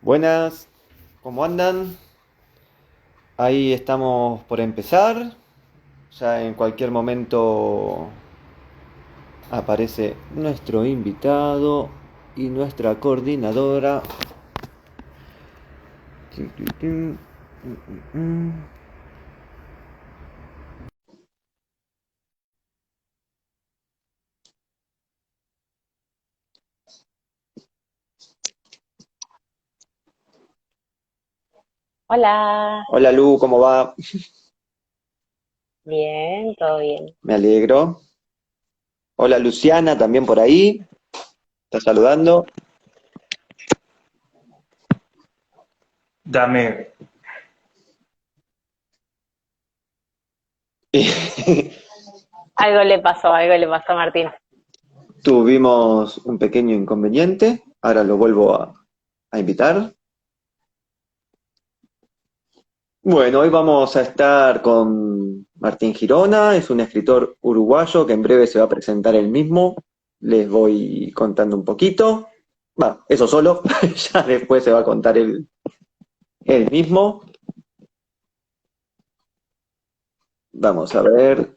Buenas, ¿cómo andan? Ahí estamos por empezar. Ya en cualquier momento aparece nuestro invitado y nuestra coordinadora. Tin, tin, tin. Mm. Hola, Hola Lu, ¿cómo va? bien, todo bien. Me alegro. Hola Luciana, también por ahí. Está saludando. Dame. Algo le pasó a Martín. Tuvimos un pequeño inconveniente. Ahora lo vuelvo a invitar. Bueno, hoy vamos a estar con Martín Girona, es un escritor uruguayo que en breve se va a presentar él mismo. Les voy contando un poquito. Va, eso solo, ya después se va a contar él mismo. Vamos a ver.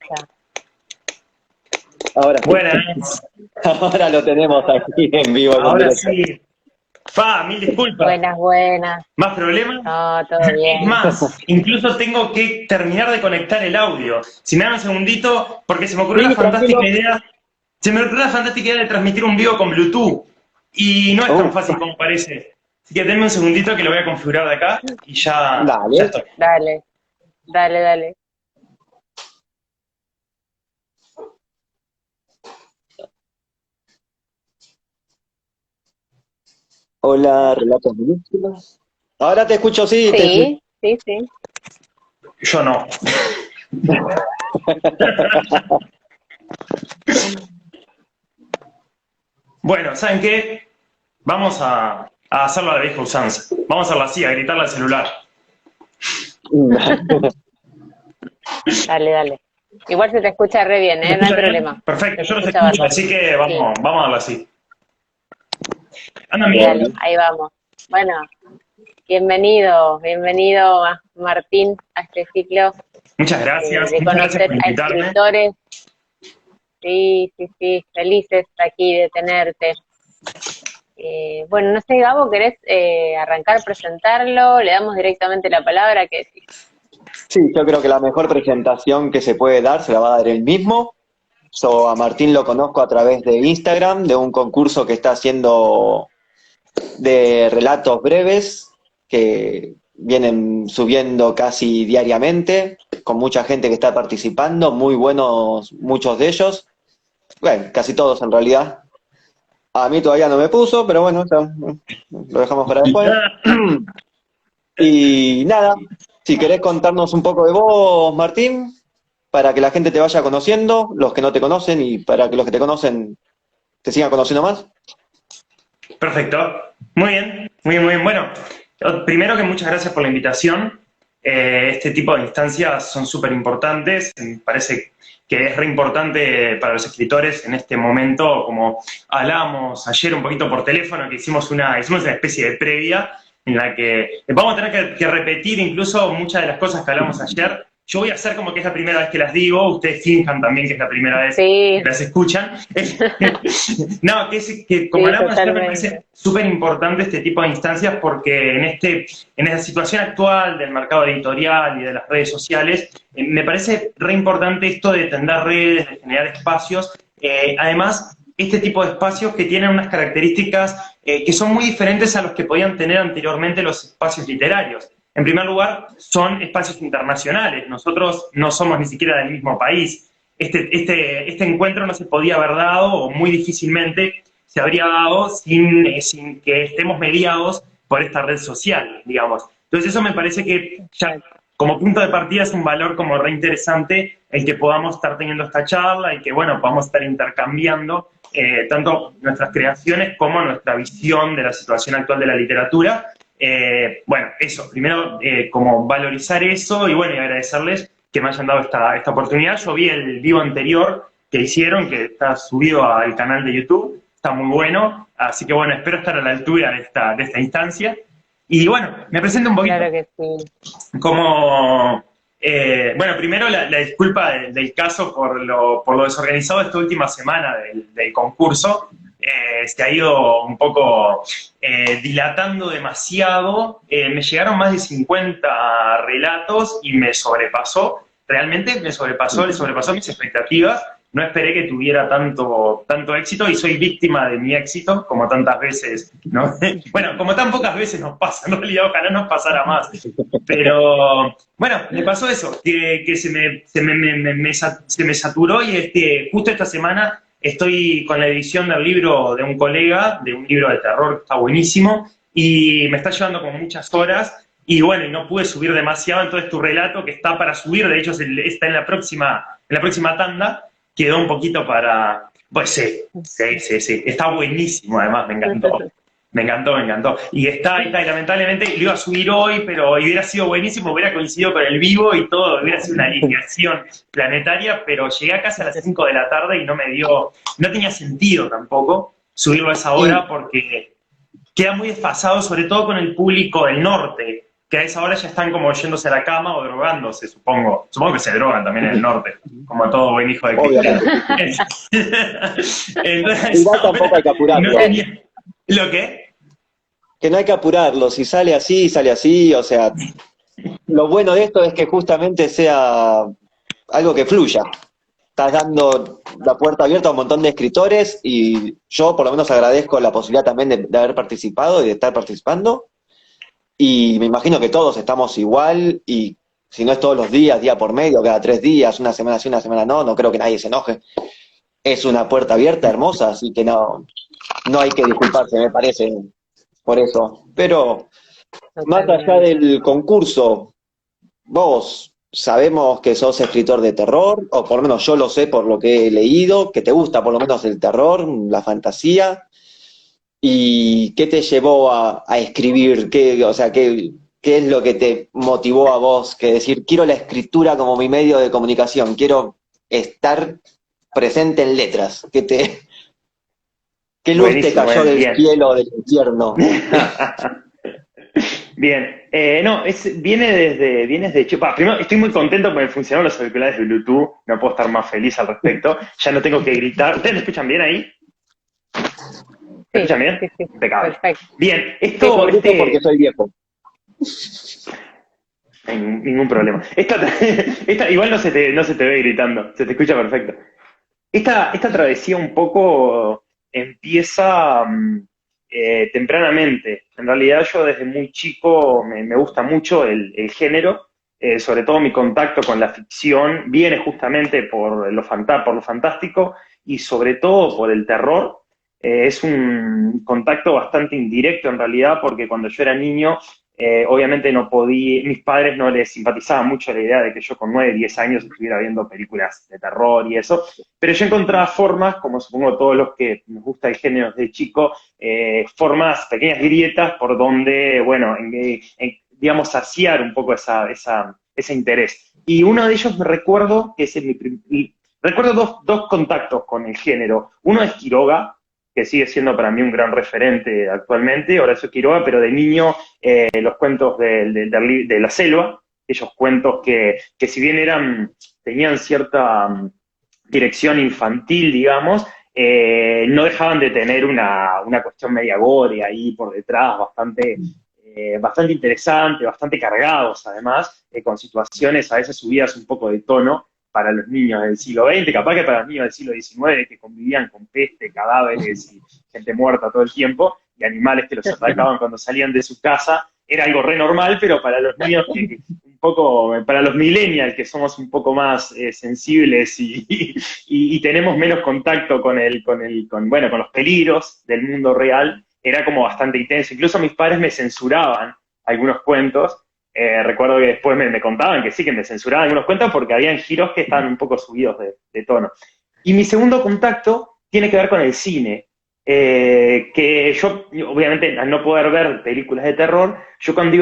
Ya. Ahora sí, Buenas, ahora lo tenemos aquí en vivo y en ahora directo. sí. Mil disculpas. Buenas, buenas. ¿Más problemas? No, todo Es bien. más, incluso tengo que terminar de conectar el audio. Si me dan un segundito, porque se me ocurrió la Sí, fantástica tranquilo. idea, se me ocurrió la fantástica idea de transmitir un vivo con Bluetooth. Y no es tan Oh, fácil como parece. Así que denme un segundito que lo voy a configurar de acá y ya dale. estoy. Dale, dale, dale. Hola, relatos minúsculos. Ahora te escucho, sí, te escucho. Sí, sí, sí. Yo no. Bueno, ¿saben qué? Vamos a hacerlo a la vieja usanza. Vamos a hacerlo así, a gritarle al celular. Dale, dale. Igual se te escucha re bien, ¿Se ¿eh? No hay escucha problema. bien? Perfecto, Se te yo los escucha escucho, bárbaro. así que Sí, vamos a darlo así. ¿Andan bien? dale, ahí vamos. Bueno, bienvenido Martín a este ciclo de Muchas gracias conocer por a invitarme. escritores. Sí, sí, sí, felices aquí de tenerte. Bueno, no sé, Gabo, ¿querés arrancar a presentarlo? ¿Le damos directamente la palabra? ¿Qué decís? Sí, yo creo que la mejor presentación que se puede dar se la va a dar él mismo. Yo a Martín lo conozco a través de Instagram, de un concurso que está haciendo de relatos breves, que vienen subiendo casi diariamente, con mucha gente que está participando, muy buenos muchos de ellos, bueno, casi todos en realidad. A mí todavía no me puso, pero bueno, ya, lo dejamos para después. Y nada, si querés contarnos un poco de vos, Martín, para que la gente te vaya conociendo, los que no te conocen, y para que los que te conocen te sigan conociendo más. Perfecto. Muy bien, muy bien, muy bien. Bueno, primero que muchas gracias por la invitación. Este tipo de instancias son súper importantes. Me parece que es re importante para los escritores en este momento, como hablamos ayer un poquito por teléfono, que hicimos una especie de previa en la que vamos a tener que repetir incluso muchas de las cosas que hablamos ayer. Yo voy a hacer como que es la primera vez que las digo, ustedes finjan también que es la primera vez que Sí, las escuchan. No, que como sí, hablamos ayer me parece totalmente. súper importante este tipo de instancias porque en esta situación actual del mercado editorial y de las redes sociales, me parece re importante esto de tender redes, de generar espacios. Además, este tipo de espacios que tienen unas características que son muy diferentes a los que podían tener anteriormente los espacios literarios. En primer lugar, son espacios internacionales. Nosotros no somos ni siquiera del mismo país. Este encuentro no se podía haber dado, o muy difícilmente se habría dado, sin que estemos mediados por esta red social, digamos. Entonces eso me parece que ya Exacto. como punto de partida es un valor como re interesante el que podamos estar teniendo esta charla y que, bueno, podamos estar intercambiando tanto nuestras creaciones como nuestra visión de la situación actual de la literatura. Bueno, eso, primero como valorizar eso y, bueno, y agradecerles que me hayan dado esta oportunidad. Yo vi el vivo anterior que hicieron, que está subido al canal de YouTube, está muy bueno, así que bueno, espero estar a la altura de esta instancia. Y bueno, me presento un poquito. Claro que sí. Como, bueno, primero la disculpa del caso por lo desorganizado esta última semana del concurso. Se ha ido un poco dilatando demasiado. Me llegaron más de 50 relatos y me sobrepasó. Realmente me sobrepasó mis expectativas. No esperé que tuviera tanto éxito y soy víctima de mi éxito, como tantas veces, ¿no? Bueno, como tan pocas veces nos pasa, en realidad ojalá nos pasara más. Pero, bueno, me pasó eso, que se me saturó y justo esta semana estoy con la edición del libro de un colega, de un libro de terror que está buenísimo, y me está llevando como muchas horas, y bueno, y no pude subir demasiado, entonces tu relato que está para subir, de hecho está en la próxima tanda, quedó un poquito para... Pues sí, está buenísimo además, me encantó. Me encantó. Y lamentablemente lo iba a subir hoy, pero hubiera sido buenísimo, hubiera coincidido con el vivo y todo, hubiera sido una alineación planetaria, pero llegué a casa a las 5 de la tarde y no tenía sentido tampoco subirlo a esa hora porque queda muy desfasado, sobre todo con el público del norte, que a esa hora ya están como yéndose a la cama o drogándose, supongo. Supongo que se drogan también en el norte, como todo buen hijo de Cristo. Entonces, igual tampoco hay que apurarlo. ¿Lo qué? Que no hay que apurarlo, si sale así, o sea, lo bueno de esto es que justamente sea algo que fluya. Estás dando la puerta abierta a un montón de escritores y yo por lo menos agradezco la posibilidad también de haber participado y de estar participando. Y me imagino que todos estamos igual, y si no es todos los días, día por medio, cada 3 días, una semana sí, una semana no creo que nadie se enoje. Es una puerta abierta, hermosa, así que no hay que disculparse, me parece, por eso. Pero, más allá del concurso, vos sabemos que sos escritor de terror, o por lo menos yo lo sé por lo que he leído, que te gusta por lo menos el terror, la fantasía. ¿Y qué te llevó a escribir? ¿Qué es lo que te motivó a vos? Que decir, quiero la escritura como mi medio de comunicación, quiero estar presente en letras. ¿Qué luz te cayó del cielo, del infierno? Bien, viene desde Chupa. Primero, estoy muy contento porque me funcionaron los auriculares de Bluetooth, no puedo estar más feliz al respecto, ya no tengo que gritar. ¿Ustedes me escuchan bien ahí? ¿Me escuchan bien? Sí. Impecable. Perfecto. Bien, porque soy viejo. Ningún problema. Esta igual no se te ve gritando, se te escucha perfecto. Esta travesía un poco empieza tempranamente. En realidad yo desde muy chico me gusta mucho el género, sobre todo mi contacto con la ficción viene justamente por lo fantástico y sobre todo por el terror. Es un contacto bastante indirecto en realidad porque cuando yo era niño obviamente no podía, mis padres no les simpatizaban mucho la idea de que yo con 9, 10 años estuviera viendo películas de terror y eso, pero yo encontraba formas, como supongo todos los que nos gusta el género desde chico, formas, pequeñas grietas por donde, bueno, digamos, saciar un poco ese interés. Y uno de ellos me recuerdo, que es recuerdo dos contactos con el género. Uno es Quiroga, que sigue siendo para mí un gran referente actualmente, Horacio Quiroga, pero de niño los cuentos de la selva, esos cuentos que si bien tenían cierta dirección infantil, digamos, no dejaban de tener una cuestión media gore ahí por detrás, bastante interesante, bastante cargados además, con situaciones a veces subidas un poco de tono para los niños del siglo XX, capaz que para los niños del siglo XIX que convivían con peste, cadáveres y gente muerta todo el tiempo, y animales que los atacaban cuando salían de su casa, era algo re normal, pero para los niños para los millennials que somos un poco más sensibles y tenemos menos contacto con los peligros del mundo real, era como bastante intenso. Incluso mis padres me censuraban algunos cuentos. Recuerdo que después me contaban que sí, que me censuraban algunos cuentos porque habían giros que estaban un poco subidos de tono. Y mi segundo contacto tiene que ver con el cine. Que yo, obviamente, al no poder ver películas de terror, yo cuando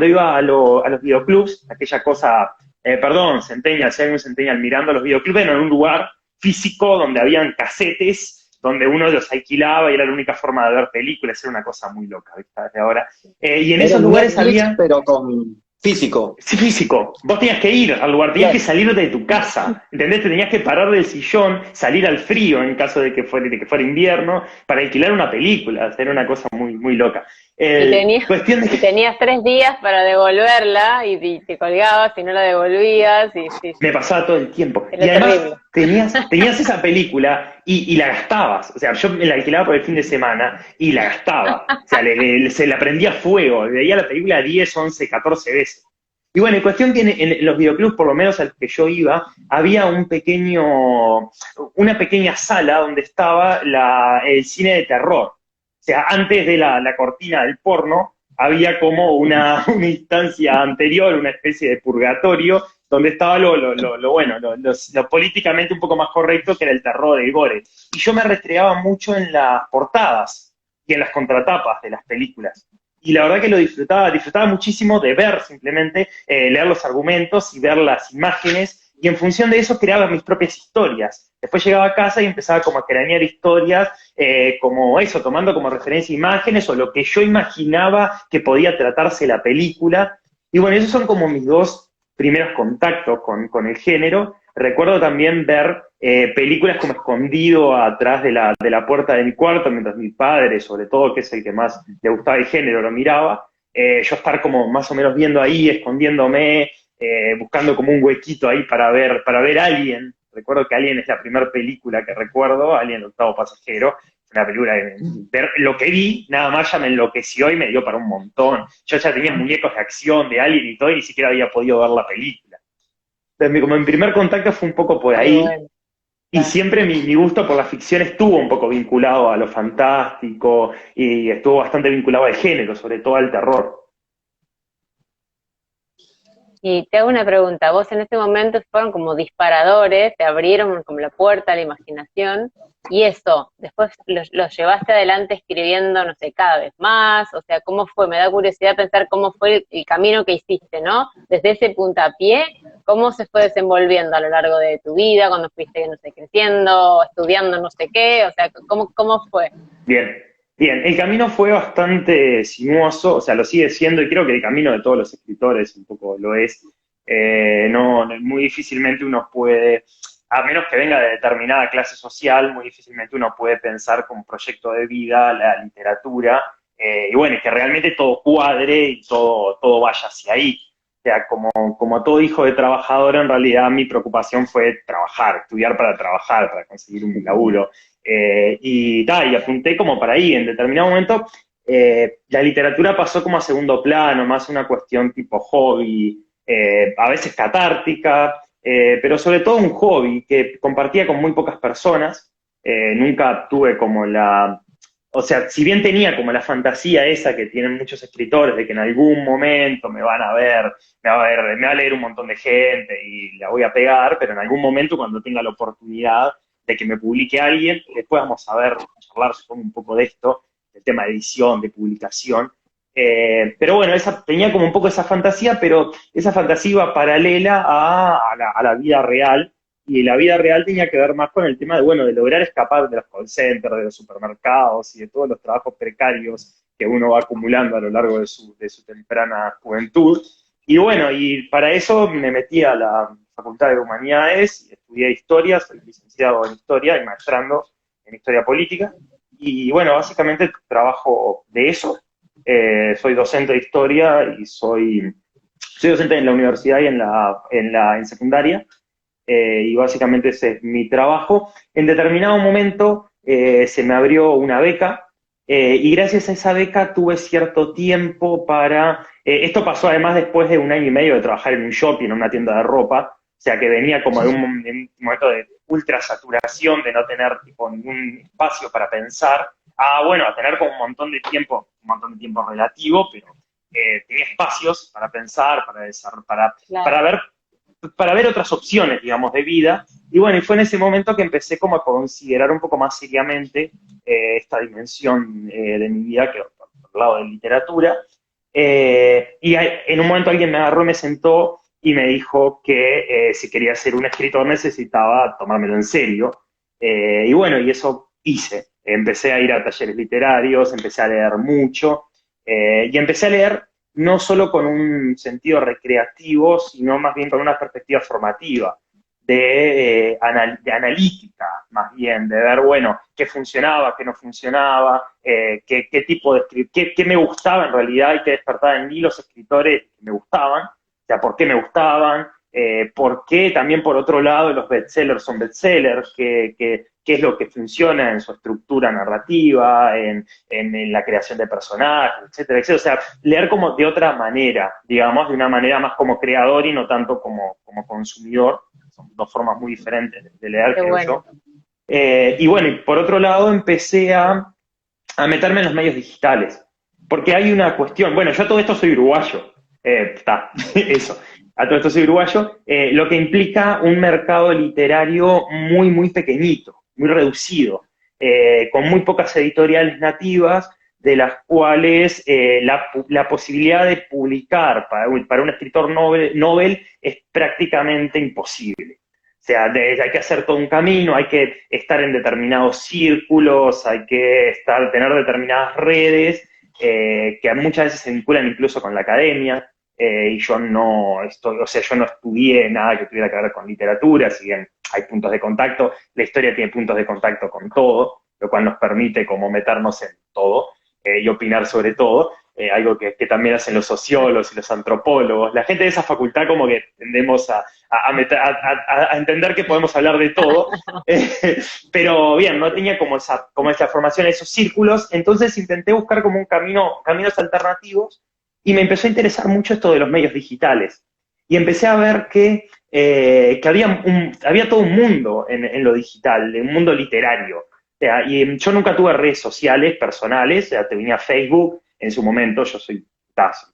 iba a los videoclubs, aquella cosa perdón, Centennial, si hay un Centennial mirando los videoclubs, en un lugar físico donde habían casetes, donde uno los alquilaba y era la única forma de ver películas, era una cosa muy loca, ¿viste? Desde ahora. Y en Era esos un lugares Netflix, había... pero con físico. Sí, físico. Vos tenías que ir al lugar, tenías que salir de tu casa, ¿entendés? Te tenías que parar del sillón, salir al frío en caso de que fuera invierno, para alquilar una película. Era una cosa muy, muy loca. Y tenías, Cuestión de y que tenías 3 días para devolverla y te colgabas y no la devolvías y sí, me sí, pasaba todo el tiempo. era Y además terrible. tenías esa película y la gastabas. O sea, yo me la alquilaba por el fin de semana y la gastaba. O sea, se la prendía fuego. Veía la película 10, 11, 14 veces. Y bueno, en cuestión que en los videoclubs, por lo menos al que yo iba, había una pequeña sala donde estaba el cine de terror. O sea, antes de la cortina del porno, había como una instancia anterior, una especie de purgatorio, donde estaba bueno, lo políticamente un poco más correcto, que era el terror, el gore. Y yo me restregaba mucho en las portadas y en las contratapas de las películas. Y la verdad que lo disfrutaba muchísimo de ver simplemente, leer los argumentos y ver las imágenes, y en función de eso creaba mis propias historias. Después llegaba a casa y empezaba como a cranear historias, como eso, tomando como referencia imágenes o lo que yo imaginaba que podía tratarse la película. Y bueno, esos son como mis dos primeros contactos con el género. Recuerdo también ver películas como escondido atrás de la puerta de mi cuarto, mientras mi padre, sobre todo, que es el que más le gustaba el género, lo miraba. Yo estar como más o menos viendo ahí, escondiéndome, buscando como un huequito ahí para ver Alien. Recuerdo que Alien es la primera película que recuerdo, Alien el octavo pasajero. Una película que ver lo que vi, nada más ya me enloqueció y me dio para un montón. Yo ya tenía muñecos de acción de Alien y todo, y ni siquiera había podido ver la película. Entonces, como mi primer contacto fue un poco por Qué ahí, bueno. y siempre mi gusto por la ficción estuvo un poco vinculado a lo fantástico, y estuvo bastante vinculado al género, sobre todo al terror. Y te hago una pregunta, vos en este momento fueron como disparadores, te abrieron como la puerta a la imaginación, y eso, después lo llevaste adelante escribiendo, no sé, cada vez más, o sea, ¿cómo fue? Me da curiosidad pensar cómo fue el camino que hiciste, ¿no? Desde ese puntapié, ¿cómo se fue desenvolviendo a lo largo de tu vida, cuando fuiste, no sé, creciendo, estudiando no sé qué, o sea, ¿cómo fue? Bien, bien. El camino fue bastante sinuoso, o sea, lo sigue siendo, y creo que el camino de todos los escritores un poco lo es. Muy difícilmente uno puede, a menos que venga de determinada clase social, muy difícilmente uno puede pensar como proyecto de vida la literatura, y bueno, y que realmente todo cuadre y todo vaya hacia ahí. O sea, como todo hijo de trabajador, en realidad mi preocupación fue trabajar, estudiar para trabajar, para conseguir un laburo. Y apunté como para ahí. En determinado momento, la literatura pasó como a segundo plano, más una cuestión tipo hobby, a veces catártica, pero sobre todo un hobby que compartía con muy pocas personas. Nunca tuve como o sea, si bien tenía como la fantasía esa que tienen muchos escritores de que en algún momento me van a ver, me va a leer un montón de gente y la voy a pegar, pero en algún momento, cuando tenga la oportunidad de que me publique alguien, después vamos a charlar, supongo, un poco de esto, del tema de edición, de publicación. Pero bueno, tenía como un poco esa fantasía, pero esa fantasía iba paralela a la vida real, y la vida real tenía que ver más con el tema de lograr escapar de los call centers, de los supermercados y de todos los trabajos precarios que uno va acumulando a lo largo de su temprana juventud. Y bueno, y para eso me metí a la Facultad de Humanidades y estudié Historia, soy licenciado en Historia y maestrando en Historia Política. Y bueno, básicamente trabajo de eso. Soy docente de Historia y soy docente en la universidad y en secundaria, y básicamente ese es mi trabajo. En determinado momento se me abrió una beca, y gracias a esa beca tuve cierto tiempo para... esto pasó además después de 1 año y medio de trabajar en un shopping, en una tienda de ropa, o sea que venía como de un momento de ultra saturación, de no tener tipo ningún espacio para pensar, bueno, a tener como un montón de tiempo relativo, pero tenía espacios para pensar, para Claro. ver otras opciones, digamos, de vida. Y bueno, y fue en ese momento que empecé como a considerar un poco más seriamente esta dimensión de mi vida, que por el lado de literatura. En un momento alguien me agarró y me sentó y me dijo que si quería ser un escritor necesitaba tomármelo en serio. Y bueno, y eso hice. Empecé a ir a talleres literarios, empecé a leer mucho, y empecé a leer no solo con un sentido recreativo, sino más bien con una perspectiva formativa, de analítica, más bien, de ver, bueno, qué funcionaba, qué no funcionaba, qué tipo de qué me gustaba en realidad y qué despertaba en mí los escritores que me gustaban, o sea, por qué me gustaban, por qué también por otro lado los bestsellers son bestsellers, qué es lo que funciona en su estructura narrativa, en la creación de personajes, etcétera, etcétera. O sea, leer como de otra manera, digamos, de una manera más como creador y no tanto como consumidor. Son dos formas muy diferentes de leer, Qué creo bueno. yo. Y bueno, y por otro lado empecé a meterme en los medios digitales, porque hay una cuestión, bueno, yo a todo esto soy uruguayo, está, eso, a todo esto soy uruguayo, lo que implica un mercado literario muy, muy pequeñito, muy reducido, con muy pocas editoriales nativas, de las cuales la posibilidad de publicar para un escritor novel es prácticamente imposible. O sea, hay que hacer todo un camino, hay que estar en determinados círculos, hay que tener determinadas redes, que muchas veces se vinculan incluso con la academia, y yo no estoy, o sea, yo no estudié nada que tuviera que ver con literatura, si bien hay puntos de contacto, la historia tiene puntos de contacto con todo, lo cual nos permite como meternos en todo, y opinar sobre todo, algo que también hacen los sociólogos y los antropólogos. La gente de esa facultad como que tendemos a entender que podemos hablar de todo, pero bien, no tenía como esa formación, esos círculos, entonces intenté buscar como caminos alternativos, y me empezó a interesar mucho esto de los medios digitales. Y empecé a ver que había todo un mundo en lo digital, un mundo literario. O sea, y yo nunca tuve redes sociales personales, o sea, tenía Facebook en su momento, yo soy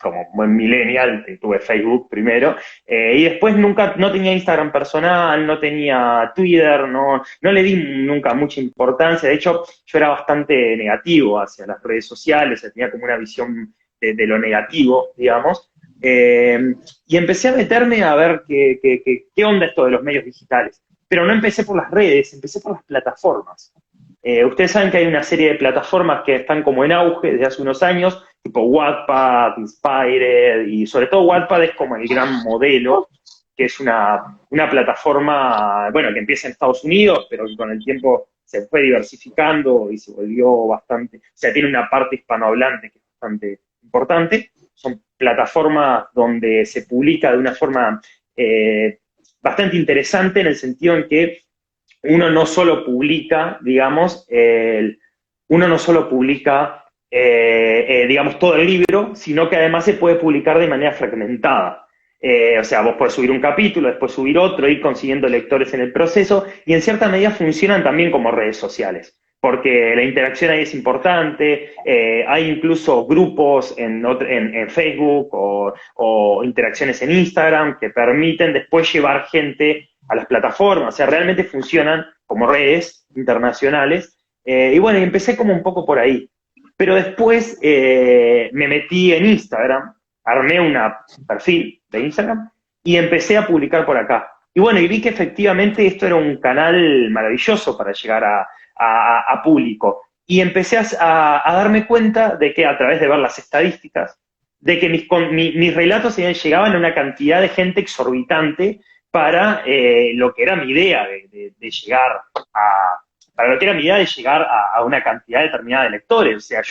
como buen millennial, tuve Facebook primero, y después no tenía Instagram personal, no tenía Twitter, no le di nunca mucha importancia, de hecho yo era bastante negativo hacia las redes sociales, tenía como una visión de lo negativo, digamos, y empecé a meterme a ver qué onda esto de los medios digitales, pero no empecé por las redes, empecé por las plataformas. Ustedes saben que hay una serie de plataformas que están como en auge desde hace unos años, tipo Wattpad, Inspired, y sobre todo Wattpad es como el gran modelo, que es una plataforma, bueno, que empieza en Estados Unidos, pero que con el tiempo se fue diversificando y se volvió bastante, o sea, tiene una parte hispanohablante que es bastante importante. Son plataformas donde se publica de una forma bastante interesante en el sentido en que uno no solo publica, digamos, digamos, todo el libro, sino que además se puede publicar de manera fragmentada. O sea, vos podés subir un capítulo, después subir otro, ir consiguiendo lectores en el proceso, y en cierta medida funcionan también como redes sociales, porque la interacción ahí es importante, hay incluso grupos en Facebook o interacciones en Instagram que permiten después llevar gente a las plataformas, o sea, realmente funcionan como redes internacionales, y bueno, y empecé como un poco por ahí. Pero después me metí en Instagram, armé un perfil de Instagram y empecé a publicar por acá. Y bueno, y vi que efectivamente esto era un canal maravilloso para llegar a público. Y empecé a darme cuenta de que a través de ver las estadísticas, de que mis relatos llegaban a una cantidad de gente exorbitante para lo que era mi idea de llegar para lo que era mi idea de llegar a una cantidad determinada de lectores. O sea,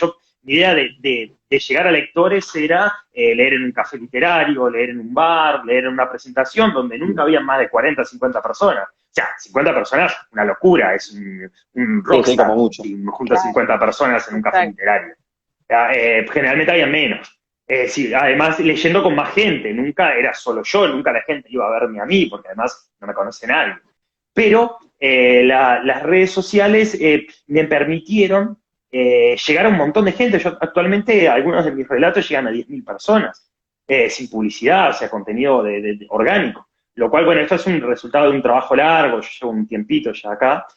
mi idea de llegar a lectores era leer en un café literario, leer en un bar, leer en una presentación donde nunca había más de 40, 50 personas. O sea, 50 personas, una locura, es un rockstar, sí, como mucho. si me junto 50 personas en un café literario. Generalmente había menos. Sí, además leyendo con más gente, nunca era solo yo, nunca la gente iba a verme a mí, porque además no me conoce nadie. Pero las redes sociales me permitieron llegar a un montón de gente. Yo actualmente algunos de mis relatos llegan a 10.000 personas, sin publicidad, o sea, contenido orgánico. Lo cual, bueno, esto es un resultado de un trabajo largo, yo llevo un tiempito ya acá,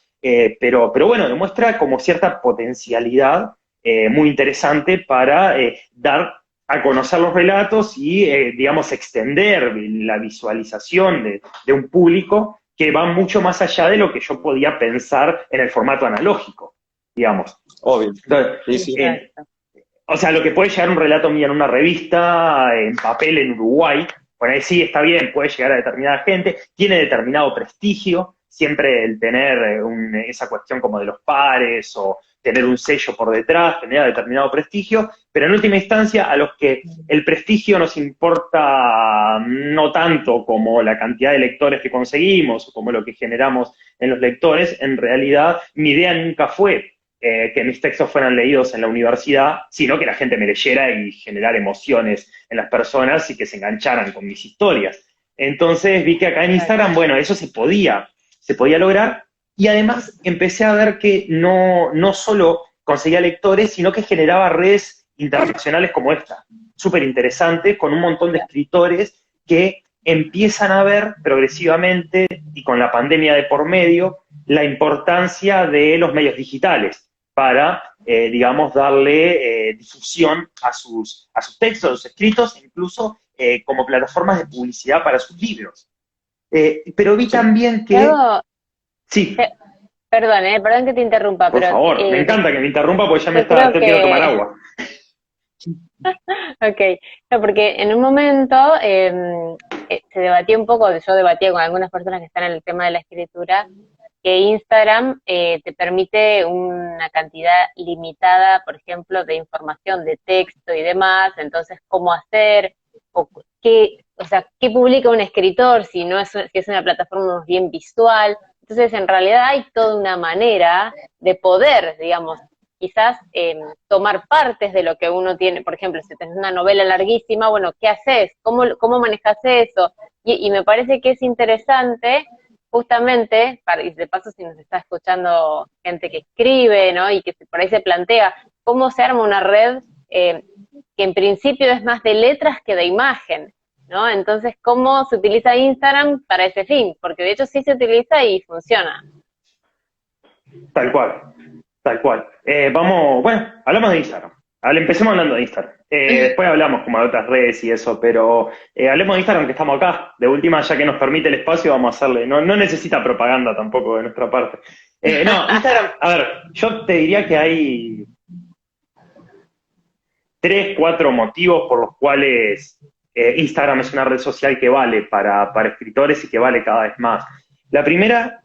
pero bueno, demuestra como cierta potencialidad muy interesante para dar a conocer los relatos y, digamos, extender la visualización de un público que va mucho más allá de lo que yo podía pensar en el formato analógico, digamos. Obvio. Entonces, Sí, sí. o sea, lo que puede llegar un relato mío en una revista, en papel en Uruguay, bueno, ahí sí está bien, puede llegar a determinada gente, tiene determinado prestigio, siempre el tener esa cuestión como de los pares o tener un sello por detrás genera determinado prestigio, pero en última instancia a los que el prestigio nos importa no tanto como la cantidad de lectores que conseguimos o como lo que generamos en los lectores, en realidad mi idea nunca fue que mis textos fueran leídos en la universidad, sino que la gente me leyera y generar emociones en las personas y que se engancharan con mis historias. Entonces vi que acá en Instagram, bueno, eso se podía lograr, y además empecé a ver que no solo conseguía lectores, sino que generaba redes internacionales como esta, súper interesante, con un montón de escritores que empiezan a ver progresivamente, y con la pandemia de por medio, la importancia de los medios digitales para, digamos, darle difusión a sus textos, a sus escritos, e incluso como plataformas de publicidad para sus libros. Pero vi también que... Luego, Sí, perdón, perdón que te interrumpa, por pero favor, me encanta que me interrumpa porque ya yo creo quiero tomar agua. Ok, no, porque en un momento se debatía un poco, yo debatía con algunas personas que están en el tema de la escritura, que Instagram te permite una cantidad limitada, por ejemplo, de información, de texto y demás, entonces cómo hacer, o sea, qué publica un escritor si no es, si es una plataforma más bien visual. Entonces, en realidad hay toda una manera de poder, digamos, quizás tomar partes de lo que uno tiene. Por ejemplo, si tenés una novela larguísima, bueno, ¿qué haces? ¿Cómo manejas eso? Y me parece que es interesante, justamente, y de paso si nos está escuchando gente que escribe, ¿no? Y que por ahí se plantea cómo se arma una red que en principio es más de letras que de imagen, ¿no? Entonces, ¿cómo se utiliza Instagram para ese fin? Porque de hecho sí se utiliza y funciona. Tal cual, tal cual. Bueno, hablamos de Instagram. Empecemos hablando de Instagram. Después hablamos como de otras redes y eso, pero hablemos de Instagram, que estamos acá. De última, ya que nos permite el espacio, vamos a hacerle. No necesita propaganda tampoco de nuestra parte. No, Instagram, a ver, yo te diría que hay 3, 4 motivos por los cuales Instagram es una red social que vale para escritores y que vale cada vez más. La primera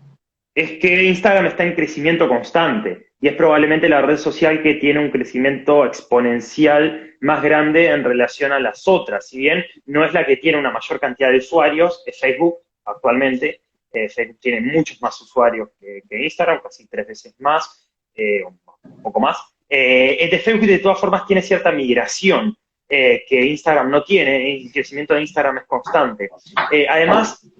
es que Instagram está en crecimiento constante y es probablemente la red social que tiene un crecimiento exponencial más grande en relación a las otras. Si bien no es la que tiene una mayor cantidad de usuarios, es Facebook actualmente. Facebook tiene muchos más usuarios que Instagram, casi 3 veces más, un poco más. De Facebook, de todas formas, tiene cierta migración que Instagram no tiene. El crecimiento de Instagram es constante. Además,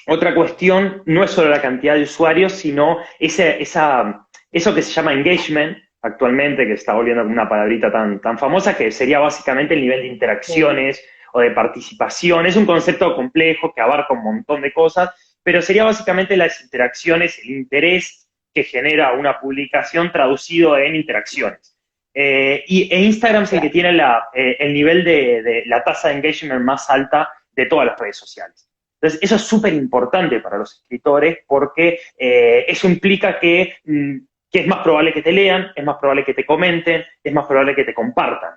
otra cuestión no es solo la cantidad de usuarios, sino eso que se llama engagement actualmente, que se está volviendo una palabrita tan famosa, que sería básicamente el nivel de interacciones o de participación. Es un concepto complejo que abarca un montón de cosas, pero sería básicamente las interacciones, el interés que genera una publicación traducido en interacciones. E Instagram es el que tiene el nivel de la tasa de engagement más alta de todas las redes sociales. Entonces, eso es súper importante para los escritores porque eso implica que es más probable que te lean, es más probable que te comenten, es más probable que te compartan.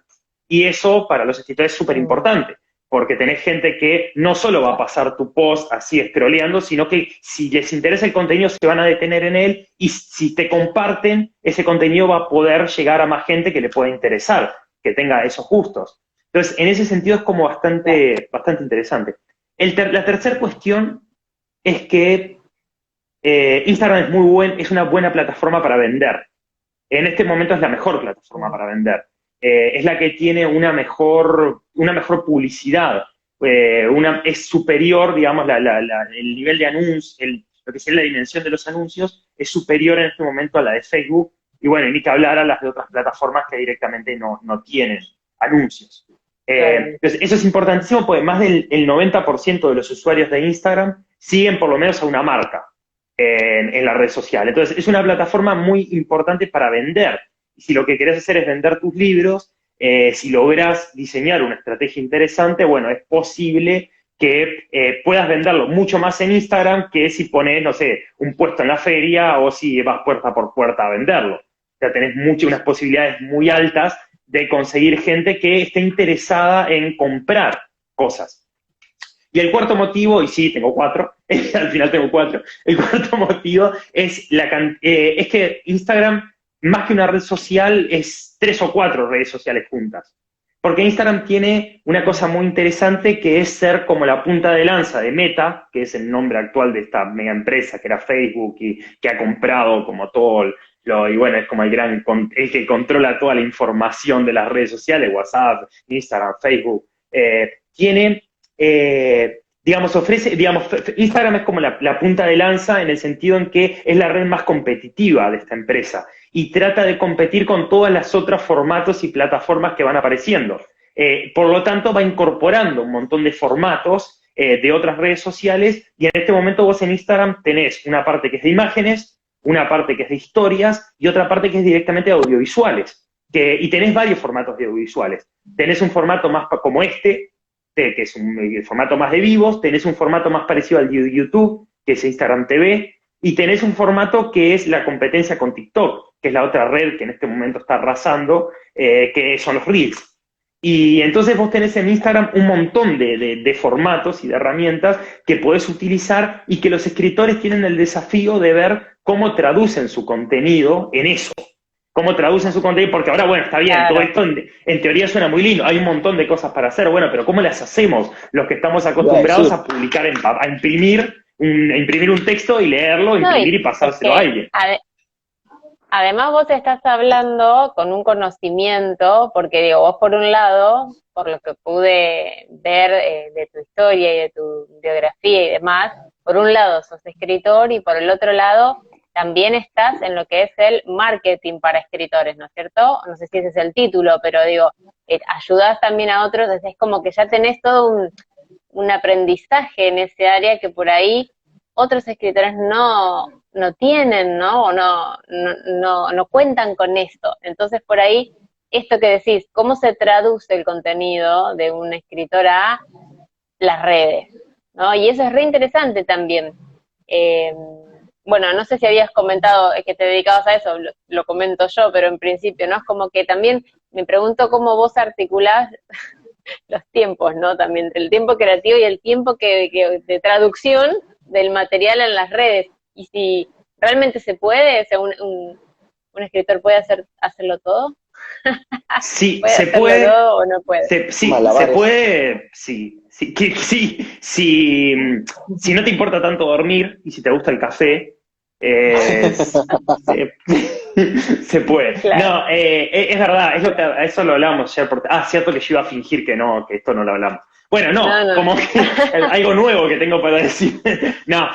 Y eso para los escritores es súper importante, porque tenés gente que no solo va a pasar tu post así scrolleando, sino que si les interesa el contenido se van a detener en él, y si te comparten, ese contenido va a poder llegar a más gente que le pueda interesar, que tenga esos gustos. Entonces, en ese sentido es como bastante interesante. La tercera cuestión es que Instagram es una buena plataforma para vender. En este momento es la mejor plataforma para vender. Es la que tiene una mejor publicidad. Es superior, digamos, el nivel de anuncios, lo que sería la dimensión de los anuncios, es superior en este momento a la de Facebook. Y bueno, ni que hablar a las de otras plataformas que directamente no tienen anuncios. Entonces, eso es importantísimo porque más del 90% de los usuarios de Instagram siguen por lo menos a una marca en la red social. Entonces, es una plataforma muy importante para vender. Y si lo que querés hacer es vender tus libros, si logras diseñar una estrategia interesante, bueno, es posible que puedas venderlo mucho más en Instagram que si pones, no sé, un puesto en la feria o si vas puerta por puerta a venderlo. O sea, tenés unas posibilidades muy altas de conseguir gente que esté interesada en comprar cosas. Y el cuarto motivo, y sí, tengo 4, al final tengo 4, el cuarto motivo es que Instagram, más que una red social, es 3 o 4 redes sociales juntas. Porque Instagram tiene una cosa muy interesante que es ser como la punta de lanza de Meta, que es el nombre actual de esta mega empresa que era Facebook y que ha comprado como todo y bueno, es como el que controla toda la información de las redes sociales, WhatsApp, Instagram, Facebook. Instagram es como la punta de lanza en el sentido en que es la red más competitiva de esta empresa y trata de competir con todas las otras formatos y plataformas que van apareciendo. Por lo tanto, va incorporando un montón de formatos de otras redes sociales y en este momento vos en Instagram tenés una parte que es de imágenes, una parte que es de historias y otra parte que es directamente de audiovisuales. Y tenés varios formatos de audiovisuales. Tenés un formato más como que es el formato más de vivos, tenés un formato más parecido al de YouTube, que es Instagram TV, y tenés un formato que es la competencia con TikTok, que es la otra red que en este momento está arrasando, que son los Reels. Y entonces vos tenés en Instagram un montón de formatos y de herramientas que podés utilizar y que los escritores tienen el desafío de ver cómo traducen su contenido en eso. Cómo traducen su contenido, porque ahora, bueno, está bien, claro, todo esto en teoría suena muy lindo, hay un montón de cosas para hacer, bueno, pero ¿cómo las hacemos los que estamos acostumbrados a publicar, a imprimir un texto y leerlo, imprimir y pasárselo a alguien? Además vos estás hablando con un conocimiento, porque digo, vos por un lado, por lo que pude ver de tu historia y de tu biografía y demás, por un lado sos escritor y por el otro lado también estás en lo que es el marketing para escritores, ¿no es cierto? No sé si ese es el título, pero digo, ayudás también a otros, es como que ya tenés todo un aprendizaje en ese área que por ahí otros escritores no tienen, ¿no? O no cuentan con esto. Entonces, por ahí, esto que decís, ¿cómo se traduce el contenido de un escritor a las redes? ¿No? Y eso es re interesante también. Bueno, no sé si habías comentado que te dedicabas a eso, lo comento yo, pero en principio, ¿no? Es como que también me pregunto cómo vos articulás los tiempos, ¿no? También entre el tiempo creativo y el tiempo de traducción del material en las redes. Y si realmente se puede, o sea, un escritor puede hacerlo todo. Sí, ¿Puede se puede. Todo o no puede? Sí, se puede, sí. Si no te importa tanto dormir y si te gusta el café, se puede. Claro. No, es verdad, eso lo hablamos ayer. Cierto que yo iba a fingir que esto no lo hablamos. Bueno, no. Como que algo nuevo que tengo para decir. No,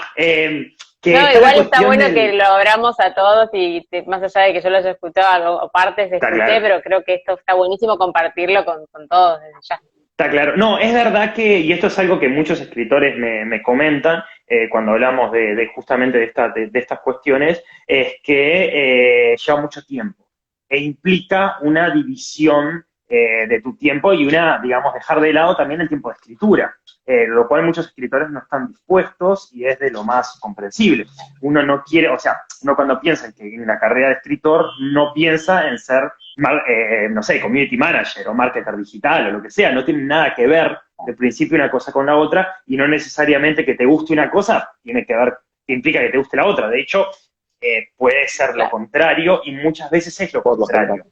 igual está bueno que lo abramos a todos y más allá de que yo lo haya escuchado, partes escuché, claro, pero creo que esto está buenísimo compartirlo con todos desde ya. Está claro. No, es verdad y esto es algo que muchos escritores me comentan cuando hablamos justamente de estas cuestiones, es que lleva mucho tiempo e implica una división de tu tiempo y digamos, dejar de lado también el tiempo de escritura, lo cual muchos escritores no están dispuestos y es de lo más comprensible. Uno no quiere, o sea, uno cuando piensa en la carrera de escritor no piensa en ser, no sé, community manager o marketer digital o lo que sea, no tiene nada que ver de principio una cosa con la otra y no necesariamente que te guste una cosa tiene que ver, que implica que te guste la otra. De hecho, puede ser lo contrario y muchas veces es lo contrario.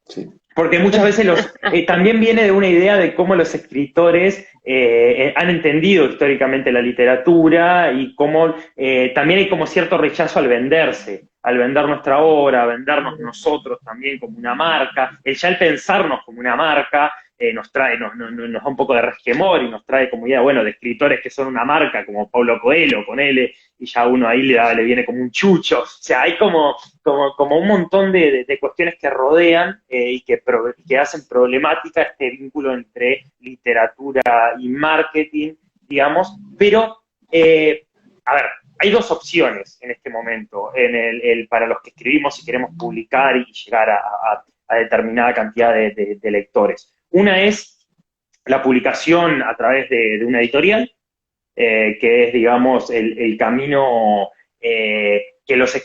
Sí. Porque muchas veces también viene de una idea de cómo los escritores han entendido históricamente la literatura y cómo también hay como cierto rechazo al venderse, al vender nuestra obra, a vendernos nosotros también como una marca. Ya el pensarnos como una marca nos da un poco de resquemor y nos trae como idea, bueno, de escritores que son una marca, como Paulo Coelho, ponele, y ya uno ahí le viene como un chucho. O sea, hay como un montón de cuestiones que rodean y que hacen problemática este vínculo entre literatura y marketing, digamos, pero, a ver, hay dos opciones en este momento para los que escribimos y queremos publicar y llegar a determinada cantidad de lectores. Una es la publicación a través de una editorial, que es, digamos, el camino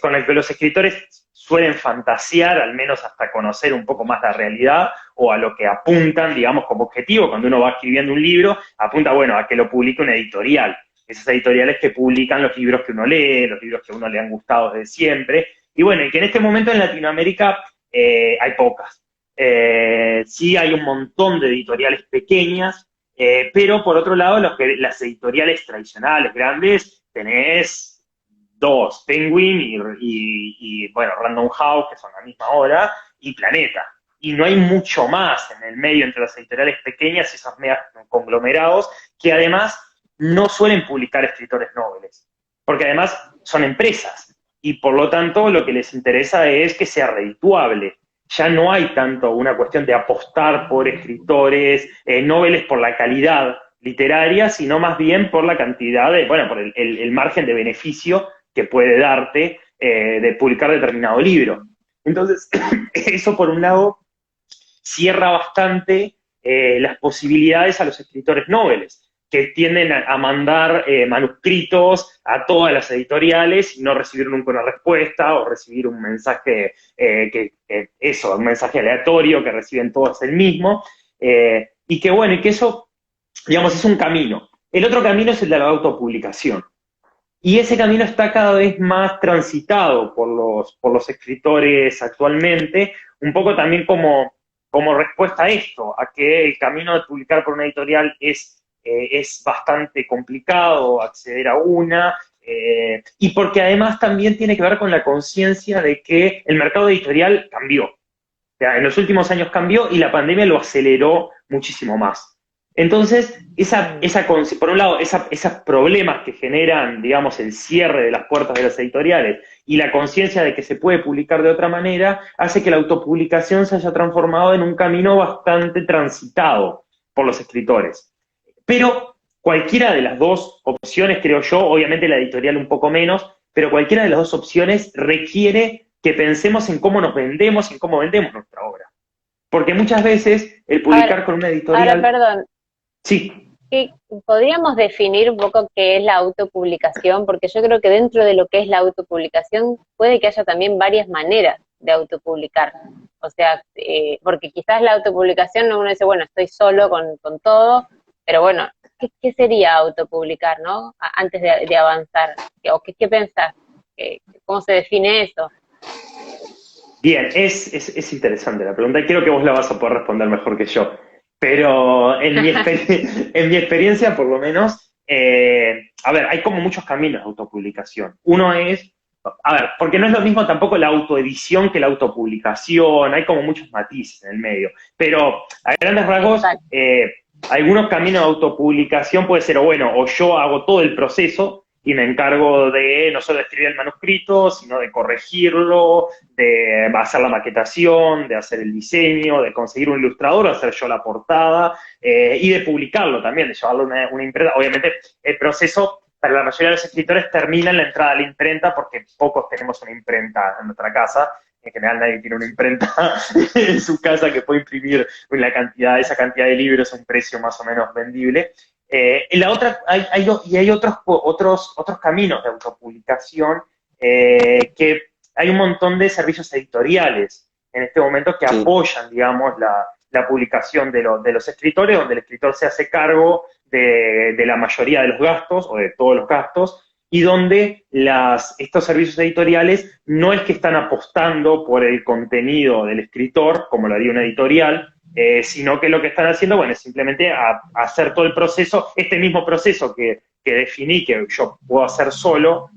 con el que los escritores suelen fantasear, al menos hasta conocer un poco más la realidad, o a lo que apuntan, digamos, como objetivo. Cuando uno va escribiendo un libro, apunta, bueno, a que lo publique una editorial. Esas editoriales que publican los libros que uno lee, los libros que a uno le han gustado desde siempre. Y bueno, y que en este momento en Latinoamérica hay pocas. Sí hay un montón de editoriales pequeñas, pero por otro lado, las editoriales tradicionales, grandes, tenés dos, Penguin bueno, Random House, que son la misma hora, y Planeta. Y no hay mucho más en el medio entre las editoriales pequeñas y esos mega conglomerados, que además no suelen publicar escritores nobles, porque además son empresas, y por lo tanto lo que les interesa es que sea redituable. Ya no hay tanto una cuestión de apostar por escritores nobles por la calidad literaria, sino más bien por la cantidad por el margen de beneficio que puede darte de publicar determinado libro. Entonces, eso por un lado cierra bastante las posibilidades a los escritores nobles, que tienden a mandar manuscritos a todas las editoriales y no recibir nunca una respuesta, o recibir un mensaje, un mensaje aleatorio que reciben todos el mismo, y que eso, digamos, es un camino. El otro camino es el de la autopublicación. Y ese camino está cada vez más transitado por los escritores actualmente, un poco también como respuesta a esto, a que el camino de publicar por una editorial es bastante complicado acceder a una, y porque además también tiene que ver con la conciencia de que el mercado editorial cambió. O sea, en los últimos años cambió y la pandemia lo aceleró muchísimo más. Entonces, por un lado, esos problemas que generan, digamos, el cierre de las puertas de las editoriales y la conciencia de que se puede publicar de otra manera, hace que la autopublicación se haya transformado en un camino bastante transitado por los escritores. Pero cualquiera de las dos opciones, creo yo, obviamente la editorial un poco menos, pero cualquiera de las dos opciones requiere que pensemos en cómo nos vendemos y en cómo vendemos nuestra obra. Porque muchas veces el publicar con una editorial... Ahora, perdón. Sí. ¿Podríamos definir un poco qué es la autopublicación? Porque yo creo que dentro de lo que es la autopublicación puede que haya también varias maneras de autopublicar. O sea, porque quizás la autopublicación uno dice, bueno, estoy solo con todo, pero bueno, ¿qué sería autopublicar, no? Antes de avanzar. ¿O qué pensás? ¿Cómo se define eso? Bien, es interesante la pregunta y creo que vos la vas a poder responder mejor que yo. Pero en mi experiencia, por lo menos, hay como muchos caminos de autopublicación. Uno es, porque no es lo mismo tampoco la autoedición que la autopublicación, hay como muchos matices en el medio. Pero a grandes rasgos, algunos caminos de autopublicación puede ser, o yo hago todo el proceso y me encargo de no solo de escribir el manuscrito, sino de corregirlo, de hacer la maquetación, de hacer el diseño, de conseguir un ilustrador, hacer yo la portada, y de publicarlo también, de llevarlo a una imprenta. Obviamente, el proceso para la mayoría de los escritores termina en la entrada a la imprenta, porque pocos tenemos una imprenta en nuestra casa. En general nadie tiene una imprenta en su casa que puede imprimir esa cantidad de libros a un precio más o menos vendible. Hay otros caminos de autopublicación, que hay un montón de servicios editoriales en este momento que apoyan, digamos, la publicación de los escritores, donde el escritor se hace cargo de la mayoría de los gastos, o de todos los gastos, y donde estos servicios editoriales no es que están apostando por el contenido del escritor, como lo haría una editorial, sino que lo que están haciendo, es simplemente hacer todo el proceso, este mismo proceso que definí que yo puedo hacer solo,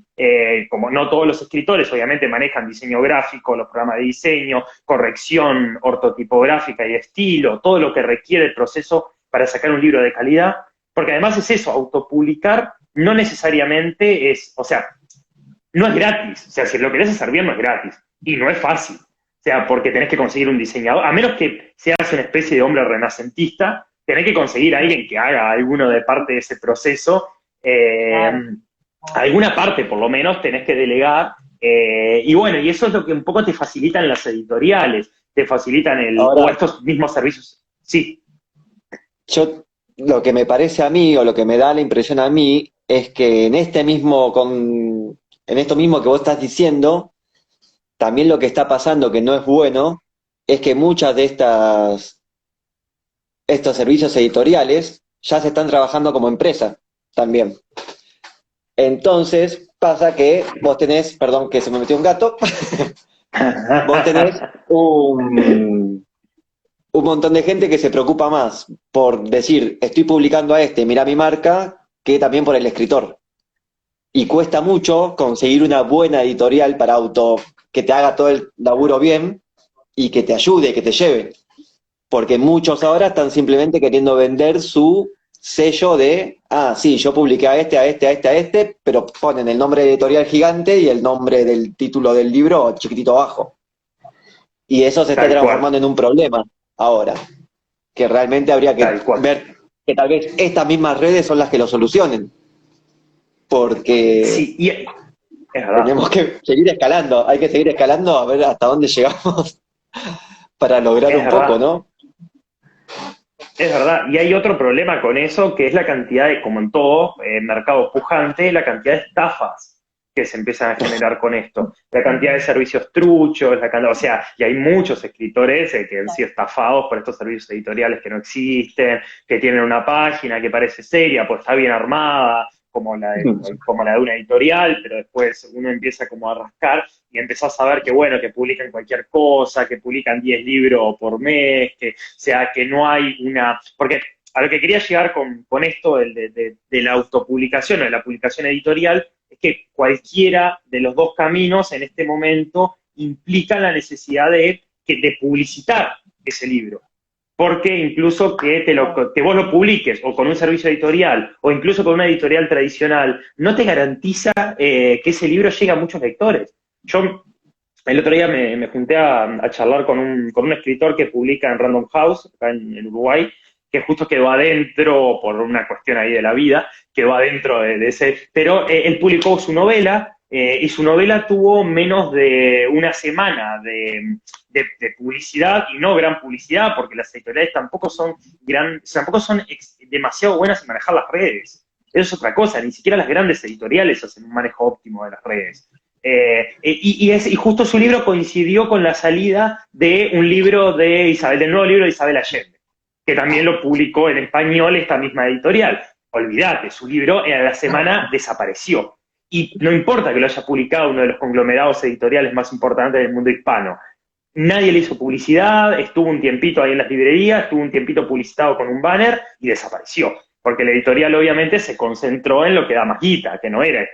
como no todos los escritores obviamente manejan diseño gráfico, los programas de diseño, corrección ortotipográfica y estilo, todo lo que requiere el proceso para sacar un libro de calidad, porque además es eso, autopublicar no necesariamente no es gratis, o sea, si lo querés hacer bien no es gratis, y no es fácil. O sea, porque tenés que conseguir un diseñador, a menos que seas una especie de hombre renacentista, tenés que conseguir a alguien que haga alguno de parte de ese proceso, alguna parte por lo menos tenés que delegar, y eso es lo que un poco te facilitan las editoriales, te facilitan Ahora, o estos mismos servicios. Sí, yo, lo que me parece a mí, o lo que me da la impresión a mí, es que en esto mismo que vos estás diciendo, también lo que está pasando, que no es bueno, es que muchas de estos servicios editoriales ya se están trabajando como empresa también. Entonces pasa que vos tenés, perdón que se me metió un gato, vos tenés un montón de gente que se preocupa más por decir, estoy publicando a este, mira mi marca, que también por el escritor. Y cuesta mucho conseguir una buena editorial para que te haga todo el laburo bien y que te ayude, que te lleve. Porque muchos ahora están simplemente queriendo vender su sello de, sí, yo publiqué a este, a este, a este, a este, pero ponen el nombre editorial gigante y el nombre del título del libro chiquitito abajo. Y eso se está tal cual, transformando en un problema ahora, que realmente habría que tal cual. ver que tal vez estas mismas redes son las que lo solucionen, porque Sí, y es verdad. tenemos que seguir escalando, hay que seguir escalando a ver hasta dónde llegamos para lograr Es un poco, verdad. ¿no? Es verdad, y hay otro problema con eso, que es la cantidad de, como en todo mercado pujante, la cantidad de estafas que se empiezan a generar con esto. La cantidad de servicios truchos, o sea, y hay muchos escritores que han sido estafados por estos servicios editoriales que no existen, que tienen una página que parece seria, pues está bien armada, como la de una editorial, pero después uno empieza como a rascar y empezás a ver que, bueno, que publican cualquier cosa, que publican 10 libros por mes, que, o sea, que no hay una... Porque a lo que quería llegar con esto de la autopublicación o de la publicación editorial es que cualquiera de los dos caminos en este momento implica la necesidad de publicitar ese libro. Porque incluso que vos lo publiques o con un servicio editorial o incluso con una editorial tradicional, no te garantiza que ese libro llegue a muchos lectores. Yo el otro día me junté a charlar con un escritor que publica en Random House, acá en Uruguay, que justo quedó adentro por una cuestión ahí de la vida, quedó adentro de ese, pero él publicó su novela y su novela tuvo menos de una semana de publicidad y no gran publicidad, porque las editoriales tampoco son demasiado buenas en manejar las redes. Eso es otra cosa, ni siquiera las grandes editoriales hacen un manejo óptimo de las redes. Y justo su libro coincidió con la salida de un libro del nuevo libro de Isabel Allende, que también lo publicó en español esta misma editorial. Olvídate, su libro en la semana desapareció. Y no importa que lo haya publicado uno de los conglomerados editoriales más importantes del mundo hispano. Nadie le hizo publicidad, estuvo un tiempito ahí en las librerías, estuvo un tiempito publicitado con un banner y desapareció. Porque la editorial obviamente se concentró en lo que da más guita, que no era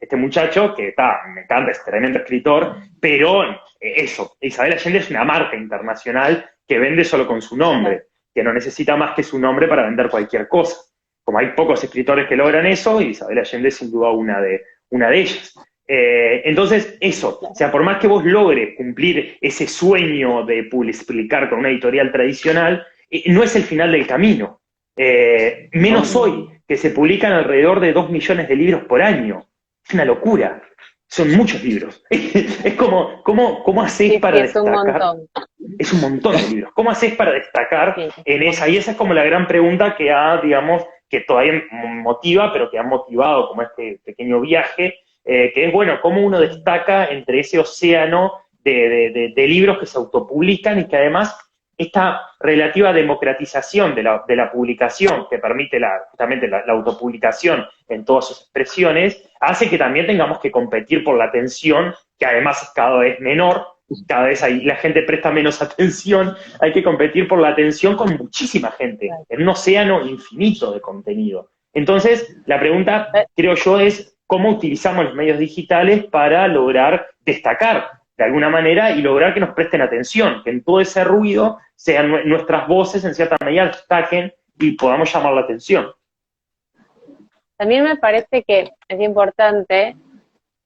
este muchacho, que me encanta, es tremendo escritor, pero eso, Isabel Allende es una marca internacional que vende solo con su nombre, que no necesita más que su nombre para vender cualquier cosa. Como hay pocos escritores que logran eso, y Isabel Allende es sin duda una de ellas. Entonces, eso, o sea, por más que vos logres cumplir ese sueño de publicar con una editorial tradicional, no es el final del camino. Menos hoy, que se publican alrededor de 2 millones de libros por año. Es una locura. Son muchos libros. Es como, ¿cómo haces para es un destacar? montón. Es un montón de libros. ¿Cómo haces para destacar Sí. en esa? Y esa es como la gran pregunta digamos, que todavía motiva, pero que ha motivado como este pequeño viaje, que es, bueno, cómo uno destaca entre ese océano de libros que se autopublican y que además esta relativa democratización de la publicación que permite justamente la autopublicación en todas sus expresiones, hace que también tengamos que competir por la atención, que además es cada vez menor, cada vez la gente presta menos atención, hay que competir por la atención con muchísima gente, en un océano infinito de contenido. Entonces, la pregunta, creo yo, es cómo utilizamos los medios digitales para lograr destacar de alguna manera y lograr que nos presten atención, que en todo ese ruido sean nuestras voces en cierta medida destaquen y podamos llamar la atención. También me parece que es importante,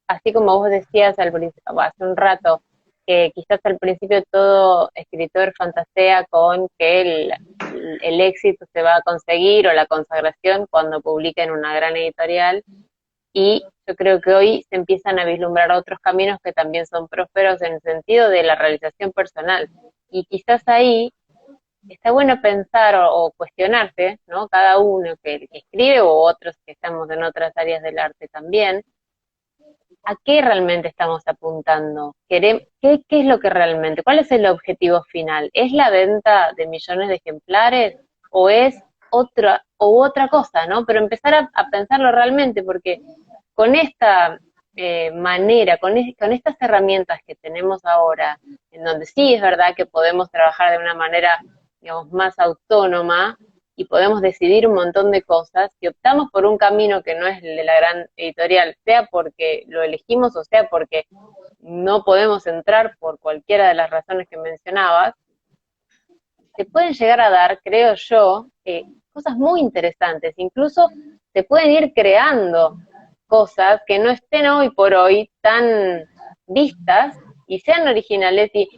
así como vos decías hace un rato, que quizás al principio todo escritor fantasea con que el éxito se va a conseguir o la consagración cuando publica en una gran editorial, y yo creo que hoy se empiezan a vislumbrar otros caminos que también son prósperos en el sentido de la realización personal. Y quizás ahí está bueno pensar o cuestionarse, ¿no? Cada uno que escribe o otros que estamos en otras áreas del arte también, ¿a qué realmente estamos apuntando? ¿Qué es lo que realmente, cuál es el objetivo final? ¿Es la venta de millones de ejemplares o es otra cosa, ¿no? Pero empezar a pensarlo realmente, porque con esta manera, con estas herramientas que tenemos ahora, en donde sí es verdad que podemos trabajar de una manera, digamos, más autónoma y podemos decidir un montón de cosas, si optamos por un camino que no es el de la gran editorial, sea porque lo elegimos o sea porque no podemos entrar por cualquiera de las razones que mencionabas, se pueden llegar a dar, creo yo, cosas muy interesantes. Incluso se pueden ir creando cosas que no estén hoy por hoy tan vistas y sean originales. Y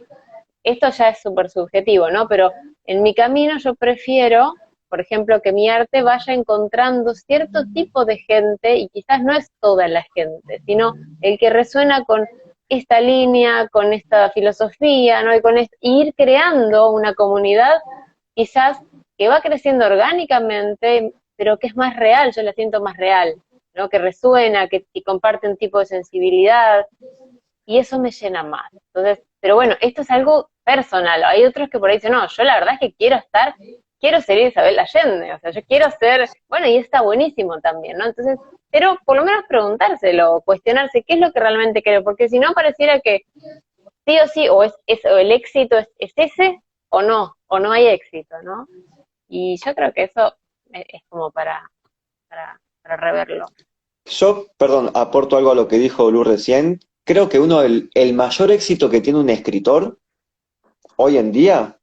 esto ya es súper subjetivo, ¿no? Pero en mi camino yo prefiero, por ejemplo, que mi arte vaya encontrando cierto tipo de gente, y quizás no es toda la gente, sino el que resuena con esta línea, con esta filosofía, ¿no? Y ir creando una comunidad quizás que va creciendo orgánicamente, pero que es más real, yo la siento más real, ¿no? Que resuena, que comparte un tipo de sensibilidad, y eso me llena más. Entonces, pero bueno, esto es algo personal. Hay otros que por ahí dicen, no, yo la verdad es que quiero ser Isabel Allende, o sea, yo quiero ser, bueno, y está buenísimo también, ¿no? Entonces, pero por lo menos preguntárselo, cuestionarse qué es lo que realmente quiero, porque si no pareciera que sí o sí, o el éxito es ese, o no hay éxito, ¿no? Y yo creo que eso es como para reverlo. Yo, perdón, aporto algo a lo que dijo Lu recién. Creo que el mayor éxito que tiene un escritor hoy en día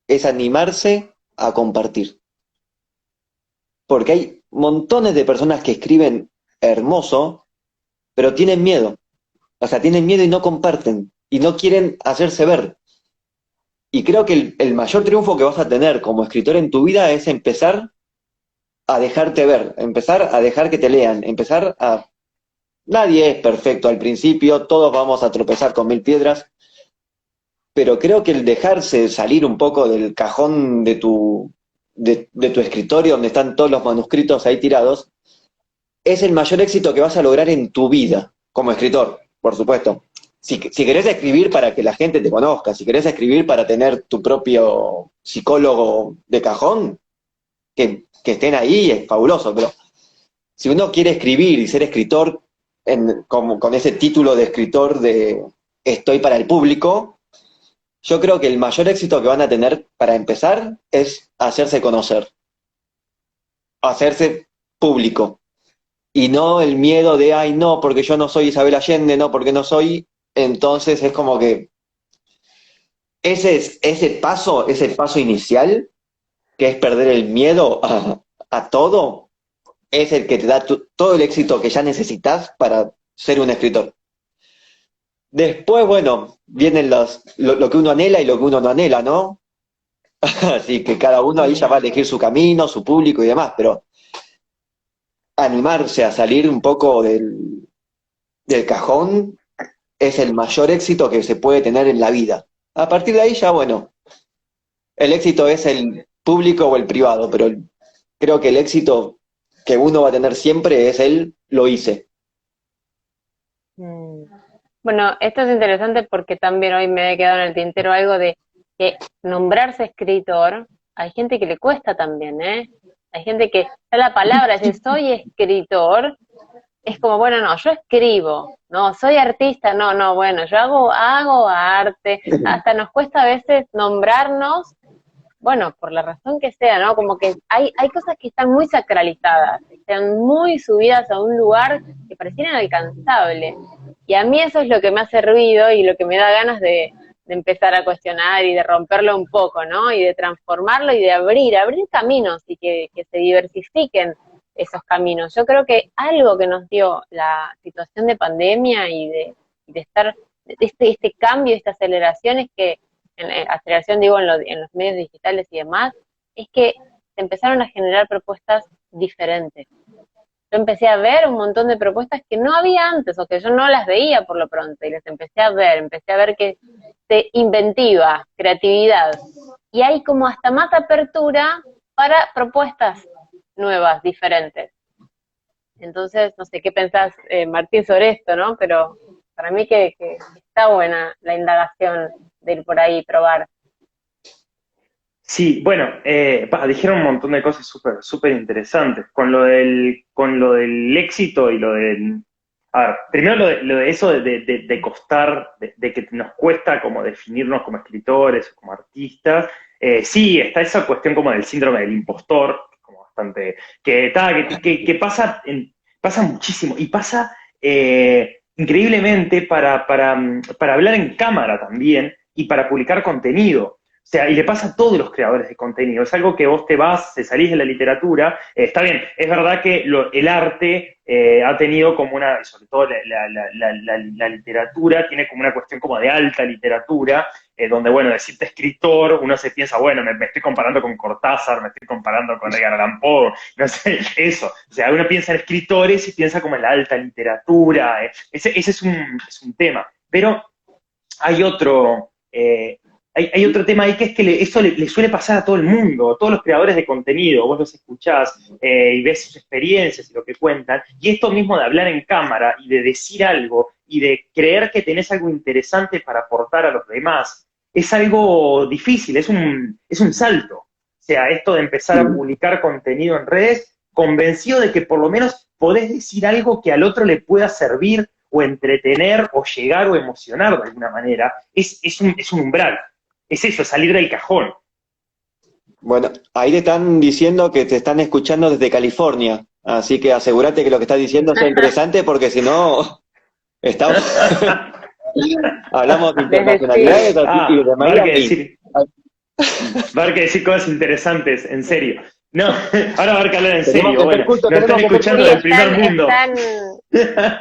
es animarse a compartir. Porque hay montones de personas que escriben hermoso, pero tienen miedo. O sea, tienen miedo y no comparten, y no quieren hacerse ver. Y creo que el mayor triunfo que vas a tener como escritor en tu vida es empezar a dejarte ver, empezar a dejar que te lean, empezar a... Nadie es perfecto al principio, todos vamos a tropezar con mil piedras, pero creo que el dejarse salir un poco del cajón de tu escritorio donde están todos los manuscritos ahí tirados, es el mayor éxito que vas a lograr en tu vida, como escritor, por supuesto. Si querés escribir para que la gente te conozca, si querés escribir para tener tu propio psicólogo de cajón, que estén ahí es fabuloso, pero si uno quiere escribir y ser escritor como, con ese título de escritor de estoy para el público, yo creo que el mayor éxito que van a tener para empezar es hacerse conocer, hacerse público. Y no el miedo de, ay, no, porque yo no soy Isabel Allende, no, porque no soy. Entonces es como que ese paso inicial, que es perder el miedo a todo, es el que te da todo el éxito que ya necesitas para ser un escritor. Después, bueno, vienen lo que uno anhela y lo que uno no anhela, ¿no? Así que cada uno ahí ya va a elegir su camino, su público y demás, pero animarse a salir un poco del cajón es el mayor éxito que se puede tener en la vida. A partir de ahí ya, bueno, el éxito es el público o el privado, pero creo que el éxito que uno va a tener siempre es el lo hice. Mm. Bueno, esto es interesante porque también hoy me he quedado en el tintero algo de que nombrarse escritor, hay gente que le cuesta también, ¿eh? Hay gente que, ya la palabra, decir soy escritor, es como, bueno, no, yo escribo, no, soy artista, no, no, bueno, yo hago arte, hasta nos cuesta a veces nombrarnos, bueno, por la razón que sea, ¿no? Como que hay cosas que están muy sacralizadas, están muy subidas a un lugar que pareciera inalcanzable. Y a mí eso es lo que me hace ruido y lo que me da ganas de empezar a cuestionar y de romperlo un poco, ¿no? Y de transformarlo y de abrir caminos y que se diversifiquen esos caminos. Yo creo que algo que nos dio la situación de pandemia y de estar, de este cambio, esta aceleración es que aceleración digo en los medios digitales y demás, es que se empezaron a generar propuestas diferentes. yo empecé a ver un montón de propuestas que no había antes, o que yo no las veía por lo pronto, y las empecé a ver que de inventiva, creatividad, y hay como hasta más apertura para propuestas nuevas, diferentes. Entonces, no sé qué pensás, Martín, sobre esto, ¿no? Pero para mí que está buena la indagación de ir por ahí, probar. Sí, bueno, dijeron un montón de cosas súper interesantes. Con lo del éxito y lo del... A ver, primero lo de eso de costar, de que nos cuesta como definirnos como escritores o como artistas. Sí, está esa cuestión como del síndrome del impostor, como bastante... Que pasa, pasa muchísimo y pasa increíblemente para hablar en cámara también y para publicar contenido. O sea, y le pasa a todos los creadores de contenido. Es algo que vos te salís de la literatura. Está bien, es verdad que el arte ha tenido como una, sobre todo la literatura, tiene como una cuestión como de alta literatura, donde, bueno, decirte escritor, uno se piensa, bueno, me estoy comparando con Cortázar, me estoy comparando con Edgar Allan Poe, no sé, eso. O sea, uno piensa en escritores y piensa como en la alta literatura. Ese es un tema. Pero hay otro... hay otro tema ahí que es que eso le suele pasar a todo el mundo, a todos los creadores de contenido, vos los escuchás y ves sus experiencias y lo que cuentan, y esto mismo de hablar en cámara y de decir algo y de creer que tenés algo interesante para aportar a los demás, es algo difícil, es un salto. O sea, esto de empezar a publicar contenido en redes, convencido de que por lo menos podés decir algo que al otro le pueda servir o entretener o llegar o emocionar de alguna manera, es un umbral. Es eso, salir del cajón. Bueno, ahí te están diciendo que te están escuchando desde California, así que asegúrate que lo que estás diciendo sea interesante porque si no, estamos... hablamos de internacionalidades y de va a haber Miami. va a haber que decir cosas interesantes, en serio. No, ahora va a haber que hablar en Tenemos serio. que Bueno, curso, nos están escuchando del primer mundo.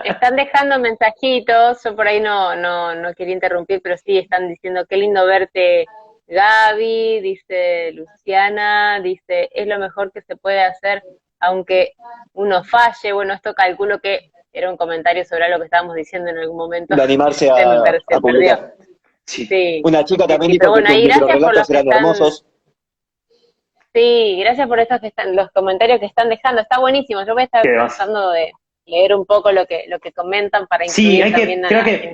Están dejando mensajitos, yo por ahí no quería interrumpir, pero sí están diciendo qué lindo verte, Gaby, dice Luciana, dice es lo mejor que se puede hacer aunque uno falle. Bueno, esto calculo que era un comentario sobre algo que estábamos diciendo en algún momento. De animarse Se a publicar. Sí. Una chica también Sí, dijo que bueno, tus ahí gracias por los microrelatos que eran están... hermosos. Sí, gracias por estos los comentarios que están dejando, está buenísimo. Yo voy a estar tratando de leer un poco lo que comentan para incluir también creo que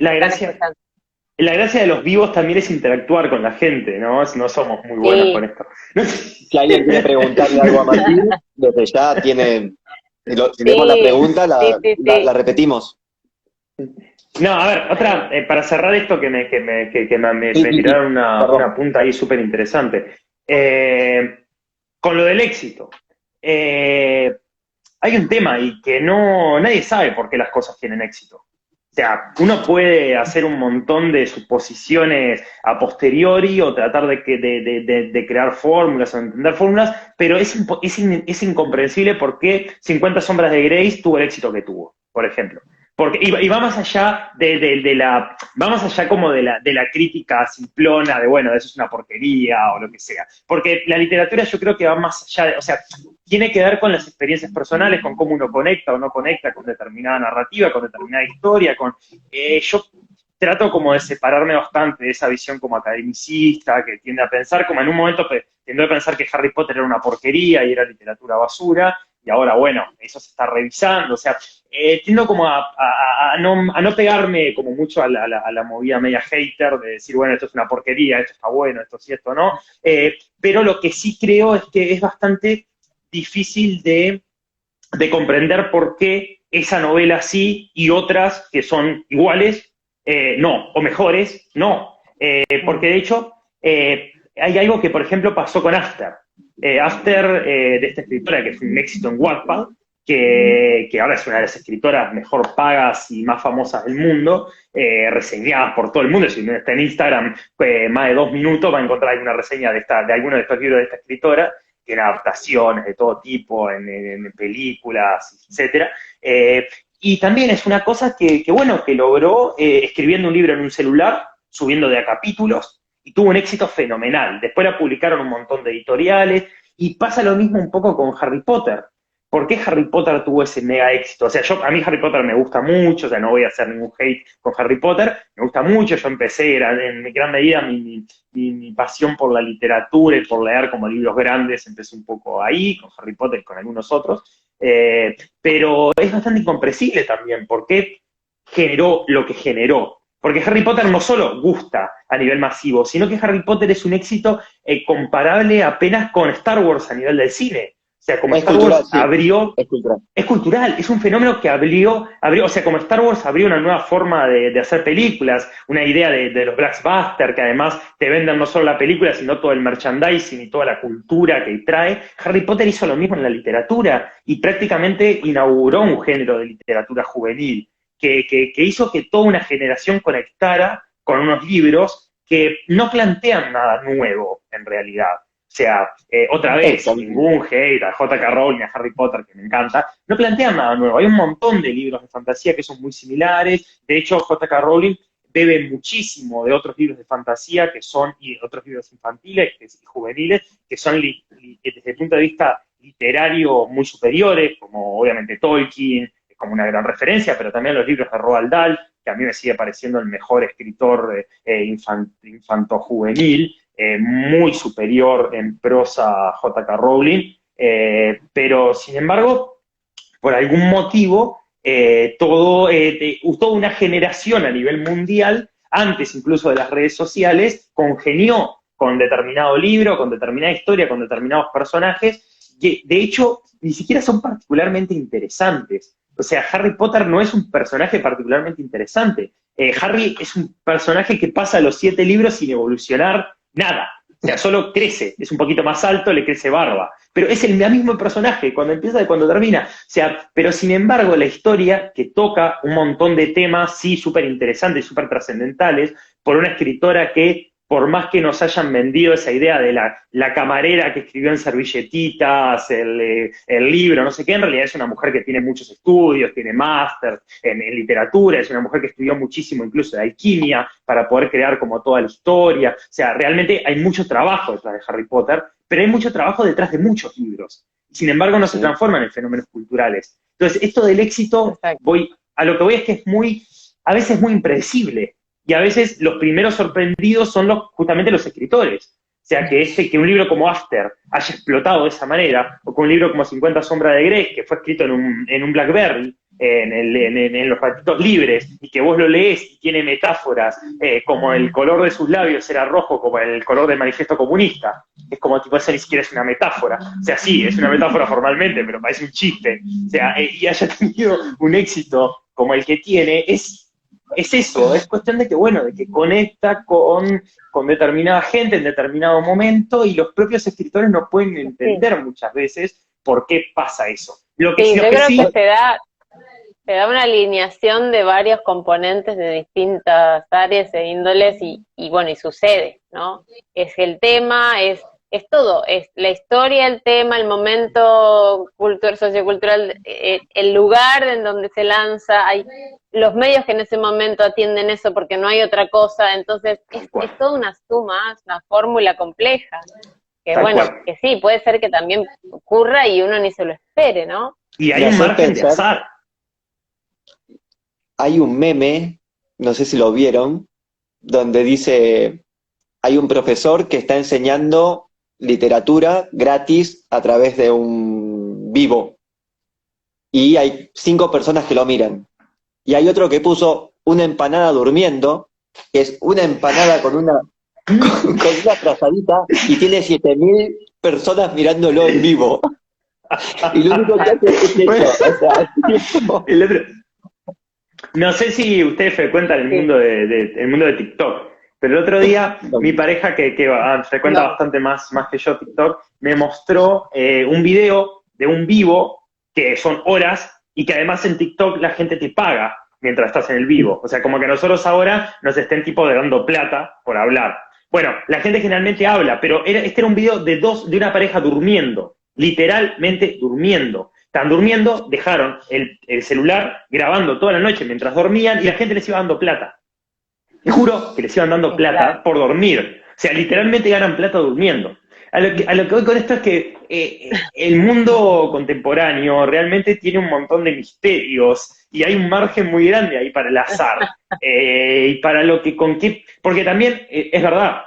la gracia de los vivos también es interactuar con la gente, ¿no? No somos muy buenos con esto. Si alguien quiere preguntarle algo a Martín, desde ya tiene, si leemos la pregunta, la repetimos. No, a ver, otra, para cerrar esto que me tiraron una punta ahí súper interesante. Con lo del éxito. Hay un tema ahí que nadie sabe por qué las cosas tienen éxito. O sea, uno puede hacer un montón de suposiciones a posteriori o tratar de crear fórmulas o entender fórmulas, pero es incomprensible por qué 50 sombras de Grey tuvo el éxito que tuvo, por ejemplo. Y va más allá va más allá como de la crítica simplona de, bueno, eso es una porquería o lo que sea. Porque la literatura yo creo que va más allá o sea, tiene que ver con las experiencias personales, con cómo uno conecta o no conecta con determinada narrativa, con determinada historia, yo trato como de separarme bastante de esa visión como academicista, que tiende a pensar, como en un momento tiende a pensar que Harry Potter era una porquería y era literatura basura, y ahora, bueno, eso se está revisando, o sea, tiendo como a no pegarme como mucho a la movida media hater de decir, bueno, esto es una porquería, esto está bueno, esto sí, esto no, pero lo que sí creo es que es bastante difícil de comprender por qué esa novela sí y otras que son iguales, no, o mejores, no, porque de hecho hay algo que, por ejemplo, pasó con After. After, de esta escritora que fue un éxito en Wattpad, que ahora es una de las escritoras mejor pagas y más famosas del mundo, reseñadas por todo el mundo. Si uno está en Instagram más de 2 minutos va a encontrar alguna reseña de alguno de estos libros de esta escritora. Tiene adaptaciones de todo tipo, en películas, etcétera. Y también es una cosa que logró escribiendo un libro en un celular, subiendo de a capítulos, y tuvo un éxito fenomenal. Después la publicaron un montón de editoriales, y pasa lo mismo un poco con Harry Potter, ¿por qué Harry Potter tuvo ese mega éxito? O sea, a mí Harry Potter me gusta mucho, o sea, no voy a hacer ningún hate con Harry Potter, me gusta mucho, yo empecé, era en gran medida mi pasión por la literatura y por leer como libros grandes, empecé un poco ahí, con Harry Potter y con algunos otros, pero es bastante incomprensible también, ¿por qué generó lo que generó? Porque Harry Potter no solo gusta a nivel masivo, sino que Harry Potter es un éxito comparable apenas con Star Wars a nivel del cine. O sea, como Es Star cultural, Wars sí. abrió... Es cultural. Es cultural, es un fenómeno que abrió, o sea, como Star Wars abrió una nueva forma de hacer películas, una idea de los blockbusters, que además te venden no solo la película, sino todo el merchandising y toda la cultura que trae. Harry Potter hizo lo mismo en la literatura y prácticamente inauguró un género de literatura juvenil que hizo que toda una generación conectara con unos libros que no plantean nada nuevo, en realidad. O sea, otra vez, ningún hate a J.K. Rowling, a Harry Potter, que me encanta, no plantean nada nuevo. Hay un montón de libros de fantasía que son muy similares. De hecho, J.K. Rowling bebe muchísimo de otros libros de fantasía que son, y otros libros infantiles y juveniles, que son desde el punto de vista literario muy superiores, como obviamente Tolkien, como una gran referencia, pero también los libros de Roald Dahl, que a mí me sigue pareciendo el mejor escritor infanto-juvenil, muy superior en prosa a J.K. Rowling, pero sin embargo, por algún motivo, toda una generación a nivel mundial, antes incluso de las redes sociales, congenió con determinado libro, con determinada historia, con determinados personajes, que de hecho ni siquiera son particularmente interesantes. O sea, Harry Potter no es un personaje particularmente interesante. Harry es un personaje que pasa los 7 libros sin evolucionar nada. O sea, solo crece, es un poquito más alto, le crece barba. Pero es el mismo personaje cuando empieza y cuando termina. O sea, pero sin embargo la historia que toca un montón de temas, sí, súper interesantes, súper trascendentales, por una escritora que, por más que nos hayan vendido esa idea de la camarera que escribió en servilletitas, el libro, no sé qué, en realidad es una mujer que tiene muchos estudios, tiene máster en literatura, es una mujer que estudió muchísimo incluso de alquimia para poder crear como toda la historia. O sea, realmente hay mucho trabajo detrás de Harry Potter, pero hay mucho trabajo detrás de muchos libros. Sin embargo, no se transforman en fenómenos culturales. Entonces, esto del éxito, a lo que voy es que es a veces muy impredecible. Y a veces los primeros sorprendidos son justamente los escritores. O sea, que un libro como After haya explotado de esa manera, o que un libro como 50 sombras de Grey, que fue escrito en un BlackBerry, en los ratitos libres, y que vos lo lees y tiene metáforas, como el color de sus labios era rojo, como el color del manifiesto comunista. Es como, tipo, eso ni siquiera es una metáfora. O sea, sí, es una metáfora formalmente, pero parece un chiste. O sea, y haya tenido un éxito como el que tiene, es eso, es cuestión de que, bueno, de que conecta con determinada gente en determinado momento y los propios escritores no pueden entender muchas veces por qué pasa eso. Lo que Sí, sí, yo creo que se da una alineación de varios componentes de distintas áreas e índoles y bueno, y sucede, ¿no? Es el tema, es todo, es la historia, el tema, el momento sociocultural, el lugar en donde se lanza, hay los medios que en ese momento atienden eso porque no hay otra cosa, entonces es toda una suma, es una fórmula compleja, que bueno, que sí, puede ser que también ocurra y uno ni se lo espere, ¿no? Y hay un margen de azar. Hay un meme, no sé si lo vieron, donde dice, hay un profesor que está enseñando literatura gratis a través de un vivo. Y hay 5 personas que lo miran. Y hay otro que puso una empanada durmiendo, que es una empanada con una trazadita, y tiene 7.000 personas mirándolo en vivo. Y lo único que hace es eso. El otro. No sé si ustedes frecuentan el mundo el mundo de TikTok, pero el otro día mi pareja, que frecuenta bastante más que yo TikTok, me mostró un video de un vivo, que son horas, y que además en TikTok la gente te paga mientras estás en el vivo. O sea, como que nosotros ahora nos estén tipo dando plata por hablar. Bueno, la gente generalmente habla, pero este era un video de una pareja durmiendo, literalmente durmiendo. Estaban durmiendo, dejaron el celular grabando toda la noche mientras dormían y la gente les iba dando plata. Te juro que les iban dando plata por dormir. O sea, literalmente ganan plata durmiendo. a lo que voy con esto es que el mundo contemporáneo realmente tiene un montón de misterios y hay un margen muy grande ahí para el azar. Y para lo que, con qué, porque también es verdad,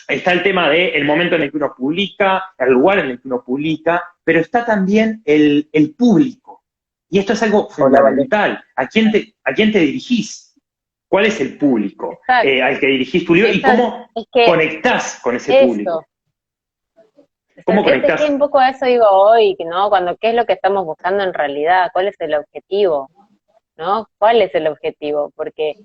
está el tema del momento en el que uno publica, el lugar en el que uno publica, pero está también el público. Y esto es algo Hola, Vale. fundamental. A quién te dirigís? ¿Cuál es el público Exacto. al que dirigís tu libro? ¿Y cómo Es que conectás con ese público? ¿Cómo Es que conectás? un poco a eso digo hoy, ¿no? Cuando qué es lo que estamos buscando en realidad, cuál es el objetivo, ¿no? ¿Cuál es el objetivo? Porque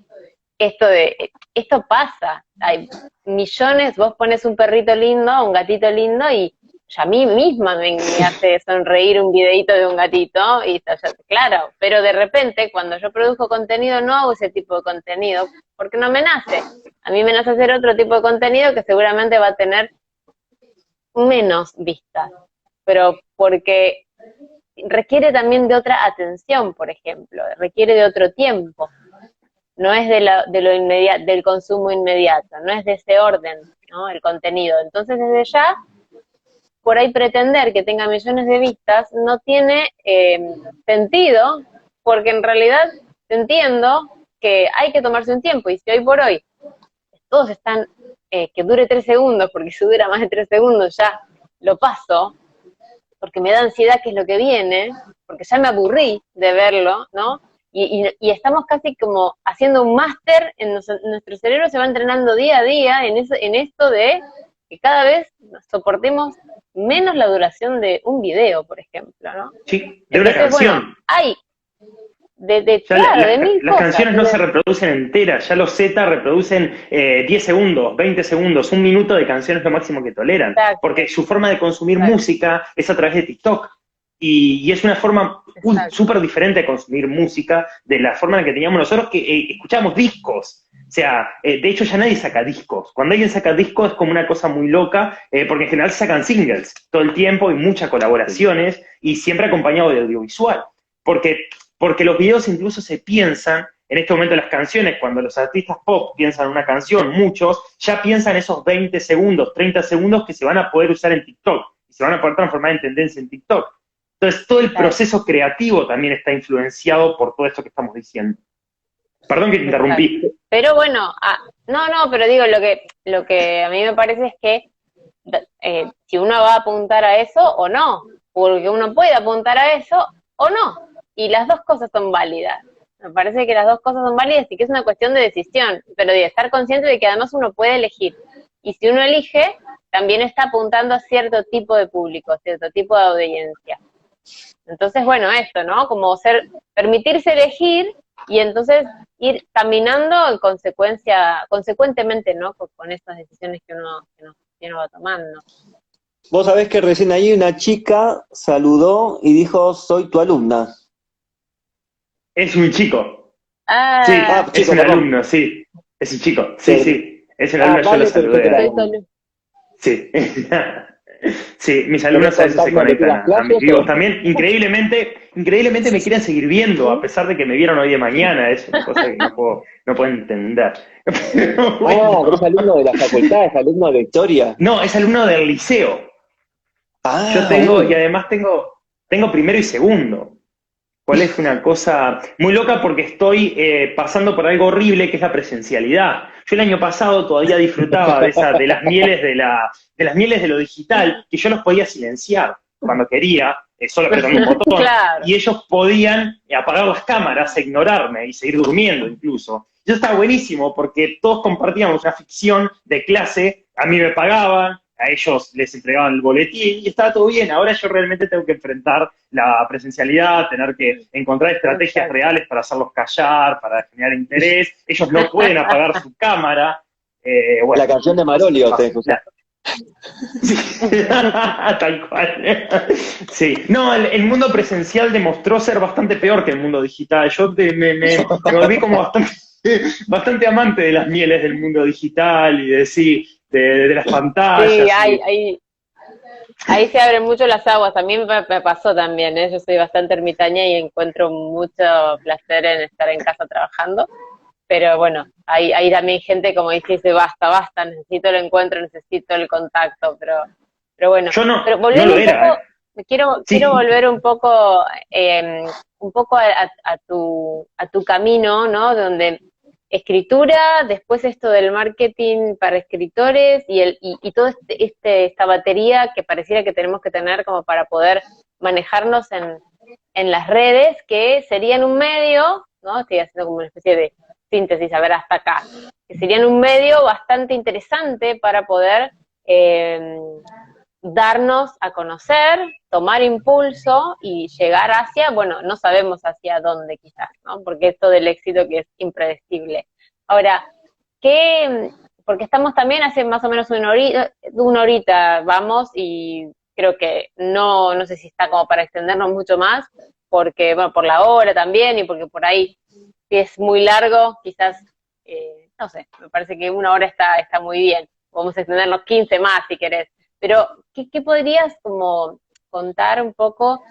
esto pasa, hay millones, vos pones un perrito lindo, un gatito lindo y a mí misma me hace sonreír un videito de un gatito y claro, pero de repente cuando yo produzco contenido no hago ese tipo de contenido porque no me nace. A mí me nace hacer otro tipo de contenido que seguramente va a tener menos vistas, pero porque requiere también de otra atención, por ejemplo, requiere de otro tiempo, no es de lo inmediato, del consumo inmediato, no es de ese orden, ¿no? El contenido. Entonces, desde ya, por ahí pretender que tenga millones de vistas no tiene sentido, porque en realidad entiendo que hay que tomarse un tiempo, y si hoy por hoy todos están, que dure 3 segundos, porque si dura más de 3 segundos ya lo paso, porque me da ansiedad qué es lo que viene, porque ya me aburrí de verlo, ¿no? Y estamos casi como haciendo un máster, nuestro cerebro se va entrenando día a día en esto de que cada vez soportemos menos la duración de un video, por ejemplo, ¿no? Sí, de una Entonces, bueno, canción. hay Ya claro, de mil las cosas. canciones no se reproducen enteras, ya los Z reproducen 10 segundos, 20 segundos, un minuto de canción es lo máximo que toleran, Exacto, porque su forma de consumir exacto, música es a través de TikTok. Y es una forma exacto. súper diferente de consumir música de la forma en la que teníamos nosotros, que escuchábamos discos. O sea, de hecho ya nadie saca discos. Cuando alguien saca discos es como una cosa muy loca, porque en general se sacan singles todo el tiempo y muchas colaboraciones y siempre acompañado de audiovisual. Porque los videos incluso se piensan, en este momento las canciones, cuando los artistas pop piensan una canción, muchos, ya piensan esos 20 segundos, 30 segundos que se van a poder usar en TikTok, y se van a poder transformar en tendencia en TikTok. Entonces todo el proceso creativo también está influenciado por todo esto que estamos diciendo. Perdón que te interrumpí. Pero bueno, no, pero digo, lo que a mí me parece es que si uno va a apuntar a eso o no, porque uno puede apuntar a eso o no, y las dos cosas son válidas. Me parece que las dos cosas son válidas y que es una cuestión de decisión, pero de estar consciente de que además uno puede elegir. Y si uno elige, también está apuntando a cierto tipo de público, cierto tipo de audiencia. Entonces, bueno, esto, ¿no? Como permitirse elegir y entonces ir caminando en consecuentemente, ¿no? Con estas decisiones que uno va tomando. Vos sabés que recién ahí una chica saludó y dijo, soy tu alumna. Es un chico. Sí, Ah, es chico, un perdón. alumno, sí. Es un chico, sí, sí. Es un alumno, yo vale, lo saludé. perfecto. Sí. Sí, mis alumnos a veces se conectan a mis vivos también. Increíblemente me quieren seguir viendo, a pesar de que me vieron hoy de mañana. Es una cosa que no puedo entender. Pero bueno. pero es alumno de la facultad, es alumno de historia. No, es alumno del liceo. Yo tengo, y además tengo primero y segundo. ¿Cuál es una cosa muy loca? Porque estoy pasando por algo horrible que es la presencialidad. Yo el año pasado todavía disfrutaba de las mieles de las mieles de lo digital, que yo los podía silenciar cuando quería, solo apretando un botón, claro. y ellos podían apagar las cámaras e ignorarme y seguir durmiendo incluso. Eso estaba buenísimo porque todos compartíamos una ficción de clase, a mí me pagaban, a ellos les entregaban el boletín y estaba todo bien. Ahora yo realmente tengo que enfrentar la presencialidad, tener que encontrar estrategias reales para hacerlos callar, para generar interés. Ellos no pueden apagar su cámara. Bueno, la canción de Marolio, te escuché. Sí, tal cual. Sí, no, el mundo presencial demostró ser bastante peor que el mundo digital. Yo me volví como bastante amante de las mieles del mundo digital y de las pantallas. Sí, ahí se abren mucho las aguas. A mí me pasó también, ¿eh? Yo soy bastante ermitaña y encuentro mucho placer en estar en casa trabajando. Pero bueno, hay también gente como dice, basta, necesito el encuentro, necesito el contacto, pero Pero bueno, Yo no, pero no volviendo lo un era, poco, quiero, Sí, quiero volver un poco a tu camino, ¿no? Donde escritura, después esto del marketing para escritores y toda esta batería que pareciera que tenemos que tener como para poder manejarnos en las redes, que serían un medio, ¿no? Estoy haciendo como una especie de síntesis, a ver hasta acá, que serían un medio bastante interesante para poder eh, darnos a conocer, tomar impulso y llegar hacia, bueno, no sabemos hacia dónde quizás, ¿no? Porque esto del éxito que es impredecible. Ahora, ¿qué? Porque estamos también hace más o menos una horita vamos y creo que no sé si está como para extendernos mucho más, porque, bueno, por la hora también y porque por ahí, si es muy largo, quizás, no sé, me parece que una hora está muy bien. Vamos a extendernos 15 más si querés. Pero, ¿qué podrías como contar un poco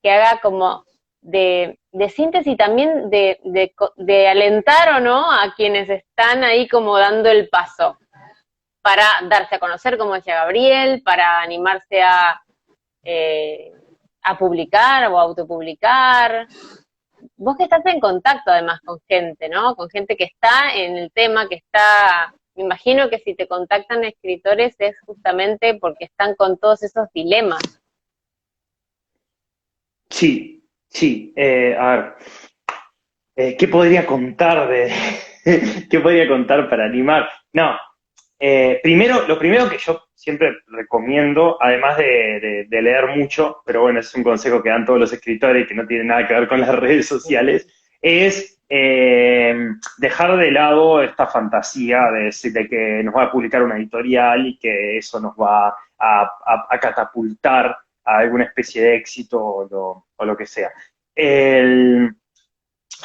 que haga como de síntesis también de alentar o no a quienes están ahí como dando el paso para darse a conocer, como decía Gabriel, para animarse eh, a publicar o autopublicar? Vos que estás en contacto además con gente, ¿no? Con gente que está en el tema, que está, me imagino que si te contactan escritores es justamente porque están con todos esos dilemas. sí, sí. A ver, ¿qué podría contar qué podría contar para animar? No, primero, lo primero que yo siempre recomiendo, además de leer mucho, pero bueno, es un consejo que dan todos los escritores que no tiene nada que ver con las redes sociales, es dejar de lado esta fantasía de que nos va a publicar una editorial y que eso nos va a catapultar a alguna especie de éxito o lo que sea. El,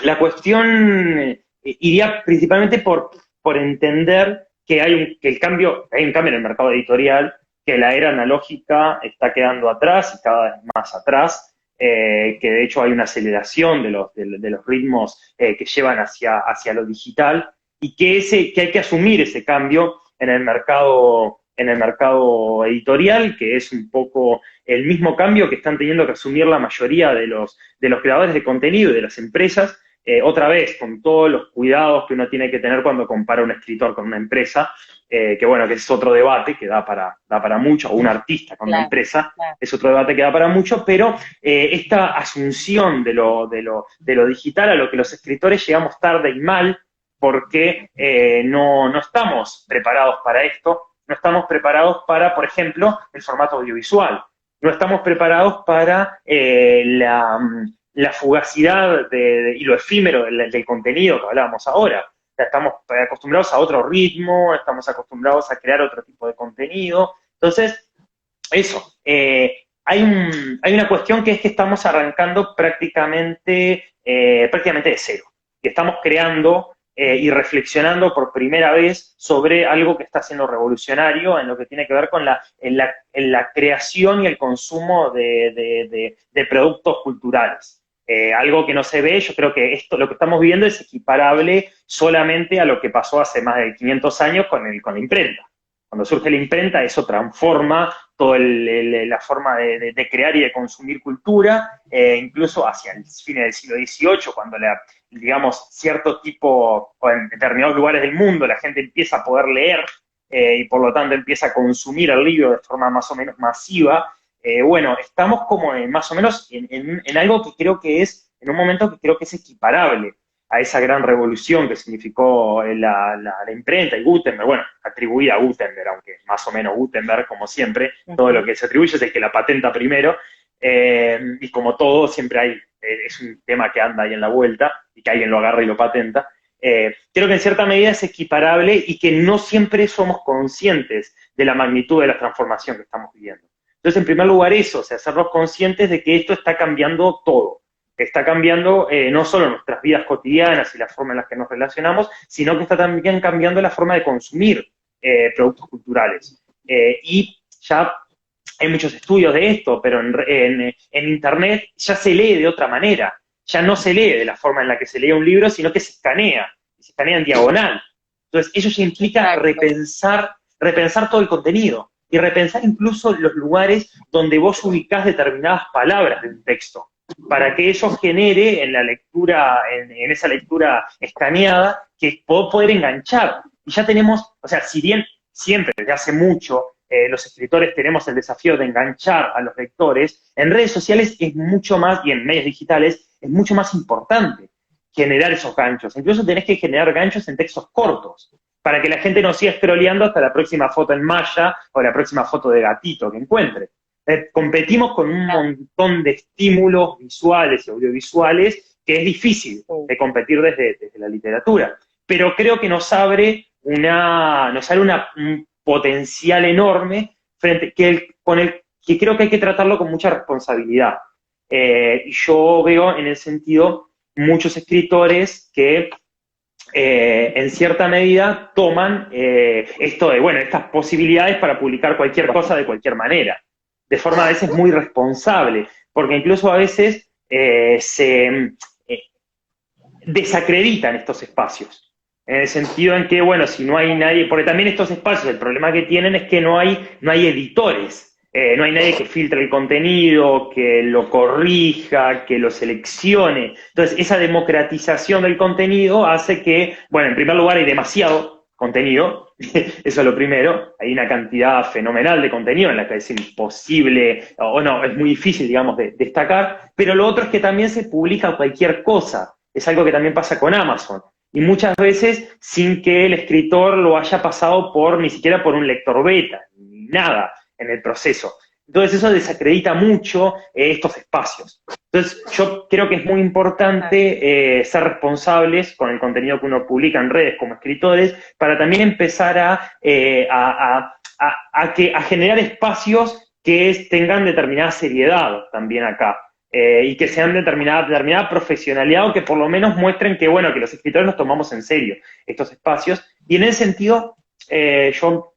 la cuestión iría principalmente por entender que que hay un cambio en el mercado editorial, que la era analógica está quedando atrás y cada vez más atrás, que de hecho hay una aceleración de los ritmos que llevan hacia lo digital y que hay que asumir ese cambio en el mercado editorial, que es un poco el mismo cambio que están teniendo que asumir la mayoría de los creadores de contenido y de las empresas, otra vez, con todos los cuidados que uno tiene que tener cuando compara un escritor con una empresa, que bueno, que es otro debate que da para mucho, o un artista con una Claro, empresa, claro. es otro debate que da para mucho, pero esta asunción de lo digital a lo que los escritores llegamos tarde y mal, porque no estamos preparados para esto, no estamos preparados para, por ejemplo, el formato audiovisual, no estamos preparados para la fugacidad y lo efímero del contenido que hablábamos ahora. O sea, estamos acostumbrados a otro ritmo, estamos acostumbrados a crear otro tipo de contenido. Entonces, eso. Hay una cuestión que es que estamos arrancando prácticamente de cero. Que estamos creando y reflexionando por primera vez sobre algo que está siendo revolucionario en lo que tiene que ver con en la creación y el consumo de productos culturales. Algo que no se ve, yo creo que lo que estamos viviendo es equiparable solamente a lo que pasó hace más de 500 años con la imprenta. Cuando surge la imprenta, eso transforma toda la forma de crear y de consumir cultura, incluso hacia el fines del siglo XVIII, cuando digamos, cierto tipo, o en determinados lugares del mundo, la gente empieza a poder leer y por lo tanto empieza a consumir el libro de forma más o menos masiva. Bueno, estamos como más o menos en algo que creo que en un momento que creo que es equiparable a esa gran revolución que significó la imprenta y Gutenberg, bueno, atribuida a Gutenberg, aunque más o menos Gutenberg, como siempre, todo lo que se atribuye es el que la patenta primero, y como todo, siempre es un tema que anda ahí en la vuelta, y que alguien lo agarra y lo patenta. Creo que en cierta medida es equiparable y que no siempre somos conscientes de la magnitud de la transformación que estamos viviendo. Entonces, en primer lugar, eso, o sea, hacernos conscientes de que esto está cambiando todo. Está cambiando no solo nuestras vidas cotidianas y la forma en la que nos relacionamos, sino que está también cambiando la forma de consumir productos culturales. Y ya hay muchos estudios de esto, pero en Internet ya se lee de otra manera. Ya no se lee de la forma en la que se lee un libro, sino que se escanea en diagonal. Entonces, eso ya implica repensar todo el contenido. y repensar incluso los lugares donde vos ubicás determinadas palabras de un texto, para que eso genere en la lectura, en esa lectura escaneada, que poder enganchar. Y ya tenemos, o sea, si bien siempre, desde hace mucho, los escritores tenemos el desafío de enganchar a los lectores, en redes sociales es mucho más, y en medios digitales, es mucho más importante generar esos ganchos. Incluso tenés que generar ganchos en textos cortos, para que la gente no siga scrolleando hasta la próxima foto en malla o la próxima foto de gatito que encuentre. Competimos con un montón de estímulos visuales y audiovisuales que es difícil de competir desde la literatura. Pero creo que nos abre un potencial enorme con el que creo que hay que tratarlo con mucha responsabilidad. Yo veo en el sentido muchos escritores que en cierta medida toman estas posibilidades para publicar cualquier cosa de cualquier manera, de forma a veces muy responsable, porque incluso a veces se desacreditan estos espacios. En el sentido en que, bueno, si no hay nadie, porque también estos espacios, el problema que tienen es que no hay editores, no hay nadie que filtre el contenido, que lo corrija, que lo seleccione. Entonces, esa democratización del contenido hace que, bueno, en primer lugar hay demasiado contenido, eso es lo primero, hay una cantidad fenomenal de contenido en la que es imposible, o no, es muy difícil, digamos, de destacar, pero lo otro es que también se publica cualquier cosa, es algo que también pasa con Amazon. Y muchas veces sin que el escritor lo haya pasado ni siquiera por un lector beta, ni nada en el proceso. Entonces eso desacredita mucho estos espacios. Entonces yo creo que es muy importante ser responsables con el contenido que uno publica en redes como escritores, para también empezar a generar espacios que tengan determinada seriedad también acá. Y que sean determinada profesionalidad, o que por lo menos muestren que, bueno, que los escritores nos tomamos en serio estos espacios. Y en ese sentido, yo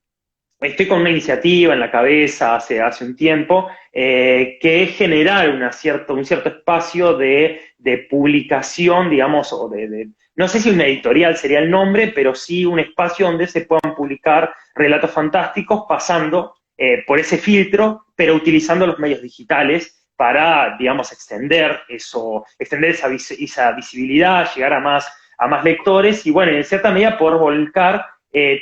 estoy con una iniciativa en la cabeza hace un tiempo, que es generar un cierto espacio de publicación, digamos, o no sé si una editorial sería el nombre, pero sí un espacio donde se puedan publicar relatos fantásticos pasando por ese filtro, pero utilizando los medios digitales, para, digamos, extender esa visibilidad, llegar a más lectores, y bueno, en cierta medida poder volcar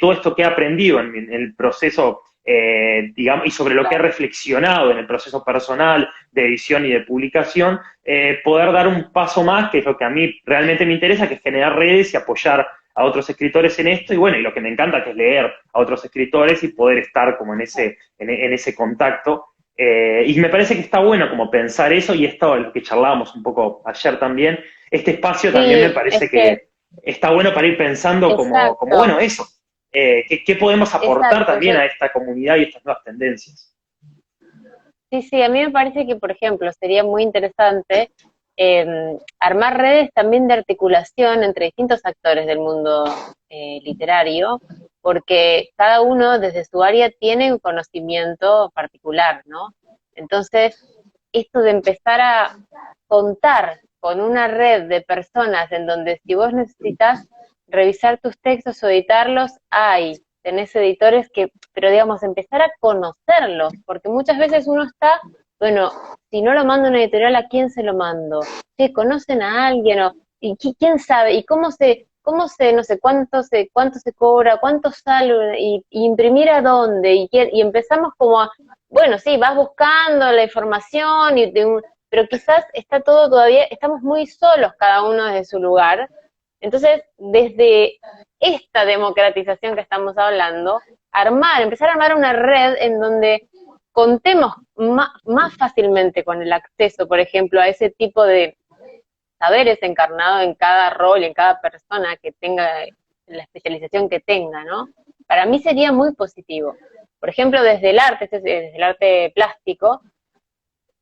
todo esto que he aprendido en el proceso, digamos, y sobre lo que he reflexionado en el proceso personal de edición y de publicación, poder dar un paso más, que es lo que a mí realmente me interesa, que es generar redes y apoyar a otros escritores en esto, y bueno, y lo que me encanta, que es leer a otros escritores y poder estar como en ese contacto. Y me parece que está bueno como pensar eso, y esto es lo que charlábamos un poco ayer también. Este espacio también me parece que está bueno para ir pensando como bueno, eso. ¿Qué podemos aportar también a esta comunidad y estas nuevas tendencias? Sí, a mí me parece que, por ejemplo, sería muy interesante armar redes también de articulación entre distintos actores del mundo literario, porque cada uno desde su área tiene un conocimiento particular, ¿no? Entonces, esto de empezar a contar con una red de personas en donde si vos necesitas revisar tus textos o editarlos, tenés editores pero digamos, empezar a conocerlos, porque muchas veces uno está, bueno, si no lo mando a una editorial, ¿a quién se lo mando? ¿Sí, conocen a alguien? ¿Y quién sabe? ¿Y cómo se, no sé, cuánto se cobra, cuánto sale, y imprimir a dónde? Y empezamos como bueno, sí, vas buscando la información, pero quizás está todo todavía, estamos muy solos cada uno desde su lugar. Entonces, desde esta democratización que estamos hablando, empezar a armar una red en donde contemos más fácilmente con el acceso, por ejemplo, a ese tipo de saberes encarnados en cada rol, en cada persona que tenga la especialización que tenga, ¿no? Para mí sería muy positivo. Por ejemplo, desde el arte plástico,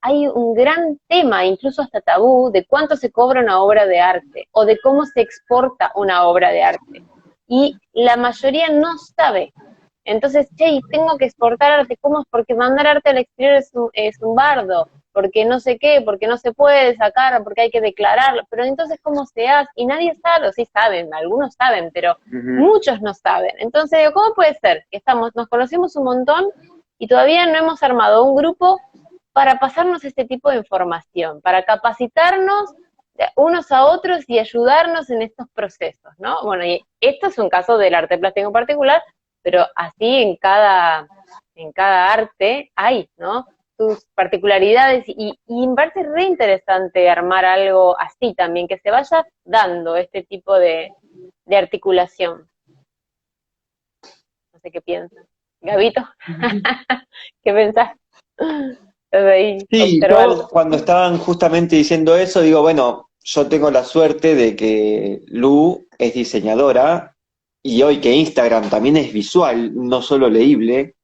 hay un gran tema, incluso hasta tabú, de cuánto se cobra una obra de arte, o de cómo se exporta una obra de arte. Y la mayoría no sabe. Entonces, tengo que exportar arte, ¿cómo? Porque mandar arte al exterior es un bardo, porque no sé qué, porque no se puede sacar, porque hay que declararlo, pero entonces, ¿cómo se hace? Y nadie sabe, o sí saben, algunos saben, pero muchos no saben. Entonces, ¿cómo puede ser que nos conocemos un montón, y todavía no hemos armado un grupo para pasarnos este tipo de información, para capacitarnos unos a otros y ayudarnos en estos procesos, ¿no? Bueno, y esto es un caso del arte plástico en particular, pero así en cada arte hay, ¿no? Sus particularidades y me parece re interesante armar algo así también, que se vaya dando este tipo de articulación. No sé qué piensas. Gabito, ¿qué pensás? Estás ahí Sí, yo observando. cuando estaban justamente diciendo eso, digo, bueno, yo tengo la suerte de que Lu es diseñadora y hoy que Instagram también es visual, no solo leíble,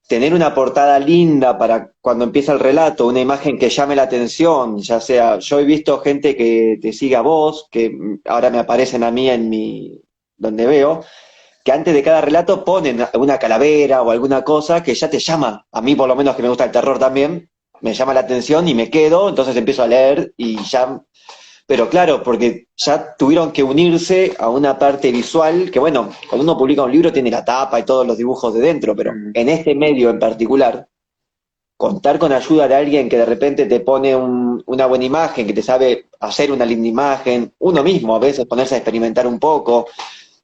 tener una portada linda para cuando empieza el relato, una imagen que llame la atención, ya sea, yo he visto gente que te sigue a vos, que ahora me aparecen a mí en mi, donde veo, que antes de cada relato ponen una calavera o alguna cosa que ya te llama, a mí por lo menos que me gusta el terror también, me llama la atención y me quedo, entonces empiezo a leer y ya, pero claro, porque ya tuvieron que unirse a una parte visual, que bueno, cuando uno publica un libro tiene la tapa y todos los dibujos de dentro, pero Mm. en este medio en particular, contar con ayuda de alguien que de repente te pone una buena imagen, que te sabe hacer una linda imagen, uno mismo a veces ponerse a experimentar un poco,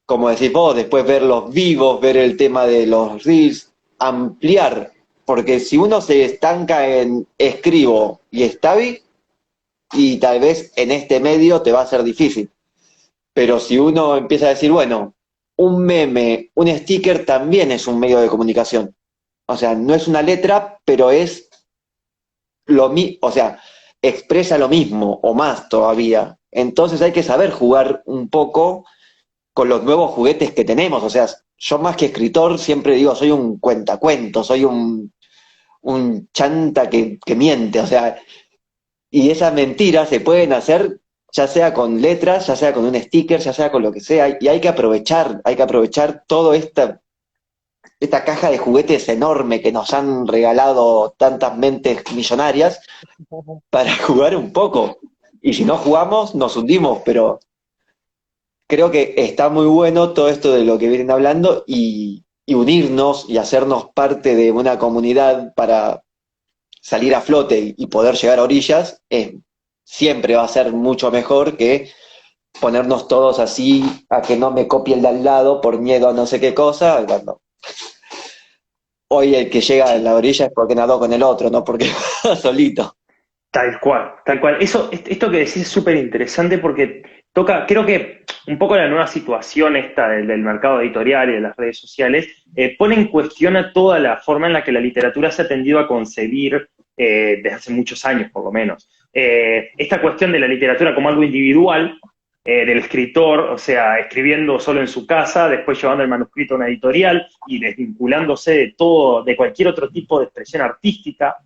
como decís vos, después ver los vivos, ver el tema de los reels, ampliar, porque si uno se estanca en escribo y Stavi, y tal vez en este medio te va a ser difícil, pero si uno empieza a decir, bueno, un meme, un sticker también es un medio de comunicación, o sea, no es una letra, pero es lo mismo, o sea, expresa lo mismo o más todavía, entonces hay que saber jugar un poco con los nuevos juguetes que tenemos. O sea, yo más que escritor siempre digo, soy un cuentacuentos, soy un chanta que miente. O sea, y esas mentiras se pueden hacer ya sea con letras, ya sea con un sticker, ya sea con lo que sea, y hay que aprovechar toda esta caja de juguetes enorme que nos han regalado tantas mentes millonarias para jugar un poco. Y si no jugamos, nos hundimos, pero creo que está muy bueno todo esto de lo que vienen hablando y unirnos y hacernos parte de una comunidad para salir a flote y poder llegar a orillas, siempre va a ser mucho mejor que ponernos todos así a que no me copie el de al lado por miedo a no sé qué cosa, cuando hoy el que llega a la orilla es porque nadó con el otro, no porque va solito. Tal cual, tal cual. Esto que decís es súper interesante porque toca, creo que un poco la nueva situación esta del mercado editorial y de las redes sociales, pone en cuestión a toda la forma en la que la literatura se ha tendido a concebir desde hace muchos años, por lo menos. Esta cuestión de la literatura como algo individual, del escritor, o sea, escribiendo solo en su casa, después llevando el manuscrito a una editorial y desvinculándose de todo, de cualquier otro tipo de expresión artística.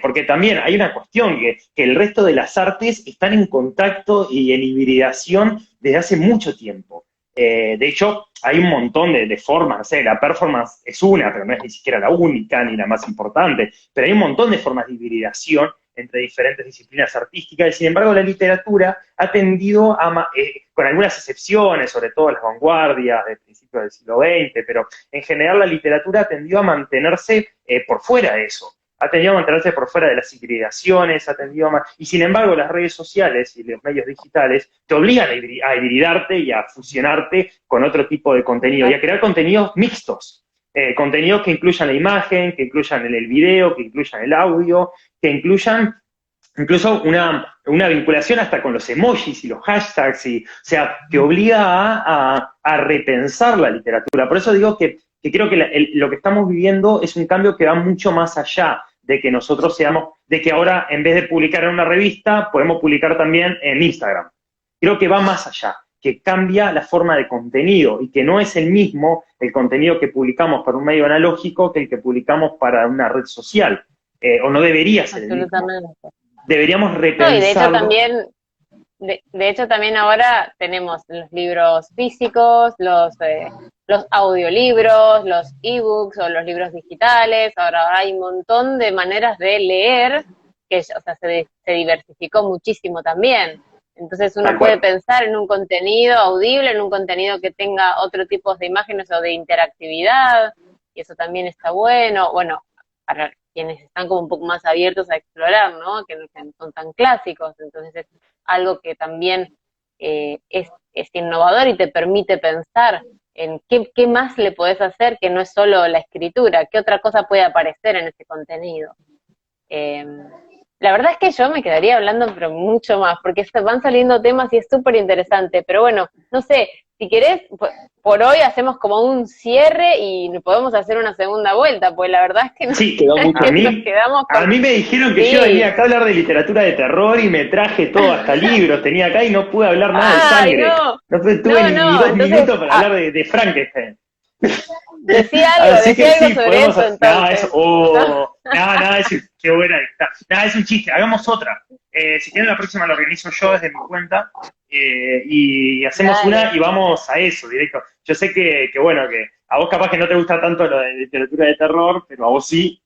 Porque también hay una cuestión que el resto de las artes están en contacto y en hibridación desde hace mucho tiempo. De hecho, hay un montón de formas, no sé, la performance es una, pero no es ni siquiera la única ni la más importante, pero hay un montón de formas de hibridación entre diferentes disciplinas artísticas, y sin embargo la literatura ha tendido a, con algunas excepciones, sobre todo las vanguardias del principio del siglo XX, pero en general la literatura ha tendido a mantenerse por fuera de eso, ha tendido a mantenerse por fuera de las hibridaciones, ha tendido a... Y sin embargo, las redes sociales y los medios digitales te obligan a hibridarte y a fusionarte con otro tipo de contenido y a crear contenidos mixtos. Contenidos que incluyan la imagen, que incluyan el video, que incluyan el audio, que incluyan incluso una vinculación hasta con los emojis y los hashtags, o sea, te obliga a repensar la literatura. Por eso digo que creo que lo que estamos viviendo es un cambio que va mucho más allá de que nosotros seamos, de que ahora en vez de publicar en una revista, podemos publicar también en Instagram. Creo que va más allá, que cambia la forma de contenido y que no es el mismo el contenido que publicamos para un medio analógico que el que publicamos para una red social, o no debería ser el mismo. Absolutamente. Deberíamos No, y de hecho repensarlo. también, de hecho también ahora tenemos los libros físicos, los audiolibros, los ebooks o los libros digitales. Ahora hay un montón de maneras de leer que, o sea, se diversificó muchísimo también. Entonces uno Tal puede cual. pensar en un contenido audible, en un contenido que tenga otro tipo de imágenes o de interactividad, y eso también está bueno. Bueno, para quienes están como un poco más abiertos a explorar, ¿no? Que no son tan clásicos, entonces es algo que también es innovador y te permite pensar en qué más le podés hacer que no es solo la escritura, qué otra cosa puede aparecer en ese contenido. Eh, la verdad es que yo me quedaría hablando, pero mucho más, porque van saliendo temas y es súper interesante. Pero bueno, no sé, si querés, por hoy hacemos como un cierre y podemos hacer una segunda vuelta, pues la verdad es que no, Sí, Quedó mucho. nos quedamos con... a mí me dijeron que Sí. yo venía acá a hablar de literatura de terror y me traje todo, hasta libros tenía acá y no pude hablar nada de Ay, sangre. no. Tuve ni dos Entonces, minutos para hablar de Frankenstein. decía Así que algo sí, sobre podemos eso hacer. Nada, entonces. nada, qué buena está. Nada, es un chiste, hagamos otra. Si quieren, la próxima la organizo yo desde mi cuenta y hacemos Dale. una y vamos a eso, directo. Yo sé que bueno, que a vos capaz que no te gusta tanto lo de literatura de terror, pero a vos sí.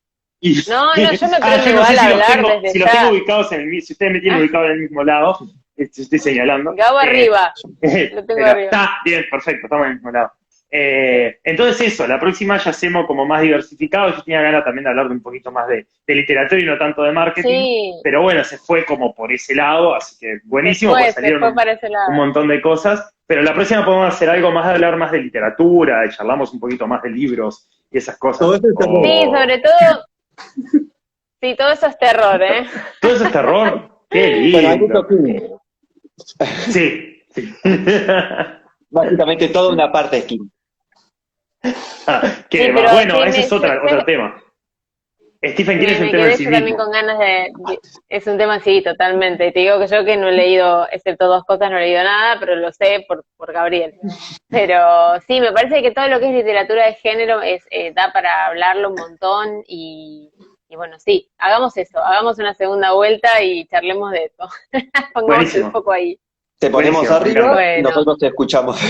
No, yo me prendo yo no sé igual a si hablar desde si los ya. tengo ubicados si ustedes me tienen ubicado en el mismo lado, estoy señalando. Gabo arriba, lo tengo Pero arriba. está bien, perfecto, estamos en el mismo lado. Entonces eso, la próxima ya hacemos como más diversificado. Yo tenía ganas también de hablar de un poquito más de literatura y no tanto de marketing, Sí, pero bueno, se fue como por ese lado, así que buenísimo, porque se salieron fue para ese lado. un montón de cosas, pero la próxima podemos hacer algo más de hablar más de literatura, y charlamos un poquito más de libros y esas cosas. Todo eso está O- Sí, sobre todo, sí, todo eso es terror, ¿eh? Todo eso es terror, qué Bueno, hay lindo. mucho Kim. Sí, sí. Básicamente toda una parte es Kim. Qué Sí, va. pero Bueno, sí, ese es otro tema. Stephen King es un me tema en quedé sí yo también mismo. con ganas es un tema, sí, totalmente. Te digo que yo que no he leído, excepto 2 cosas, no he leído nada, pero lo sé por Gabriel. Pero sí, me parece que todo lo que es literatura de género da para hablarlo un montón y bueno, sí, hagamos eso, hagamos una segunda vuelta y charlemos de eso. Pongamos el Buenísimo. foco ahí. Te ponemos Buenísimo, me arriba encanta. y Bueno. nosotros te escuchamos.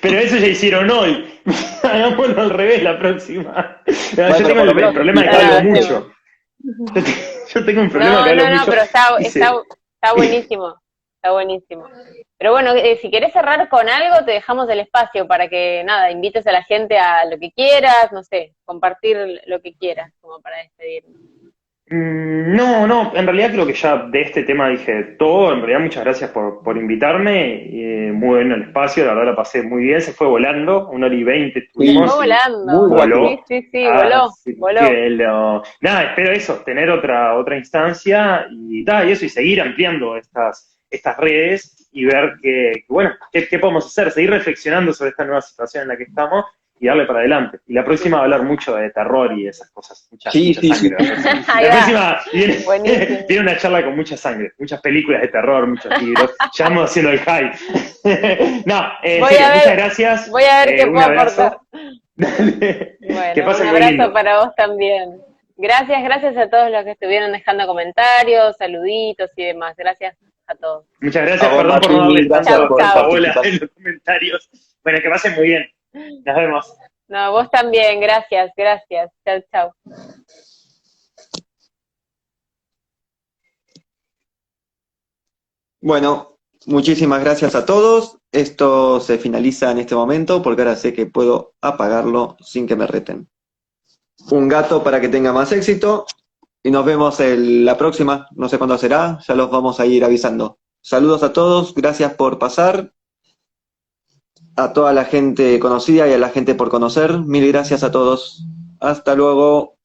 Pero eso ya hicieron hoy. Hagámoslo al revés la próxima. Yo Bueno, tengo por lo el menos problema de que claro, hablo hacemos. mucho. Yo tengo un problema que hablo No, mucho. pero y se- está buenísimo, está buenísimo. Pero bueno, si querés cerrar con algo, te dejamos el espacio para que, nada, invites a la gente a lo que quieras, no sé, compartir lo que quieras, como para despedirnos. No, en realidad creo que ya de este tema dije todo. En realidad, muchas gracias por invitarme. Muy bueno el espacio, la verdad la pasé muy bien. Se fue volando, 1 hora y 20 Se estuvimos. fue Sí, volando. muy rápido. Voló. Sí, voló, Así voló. que nada, espero eso, tener otra instancia y eso, y seguir ampliando estas redes y ver bueno, qué podemos hacer, seguir reflexionando sobre esta nueva situación en la que estamos y darle para adelante. Y la próxima va a hablar mucho de terror y esas cosas, mucha Sí. sangre. Ahí La va. próxima Buenísimo. viene una charla con mucha sangre, muchas películas de terror, muchos libros. Ya vamos haciendo el hype. No, en Voy serio, a ver- muchas gracias. Voy a ver qué Un puedo abrazo. aportar. Que Bueno, pasen un muy abrazo lindo. para vos también. Gracias a todos los que estuvieron dejando comentarios, saluditos y demás. Gracias a todos. Muchas gracias, A vos, perdón por no Martín, darles gracias tanto por tanta bola participar. en los comentarios. Bueno, que pasen muy bien. Nos vemos. No, vos también, gracias. Chau, chau. Bueno, muchísimas gracias a todos. Esto se finaliza en este momento porque ahora sé que puedo apagarlo sin que me reten. Un gato para que tenga más éxito y nos vemos la próxima. No sé cuándo será, ya los vamos a ir avisando. Saludos a todos, gracias por pasar. A toda la gente conocida y a la gente por conocer. Mil gracias a todos. Hasta luego.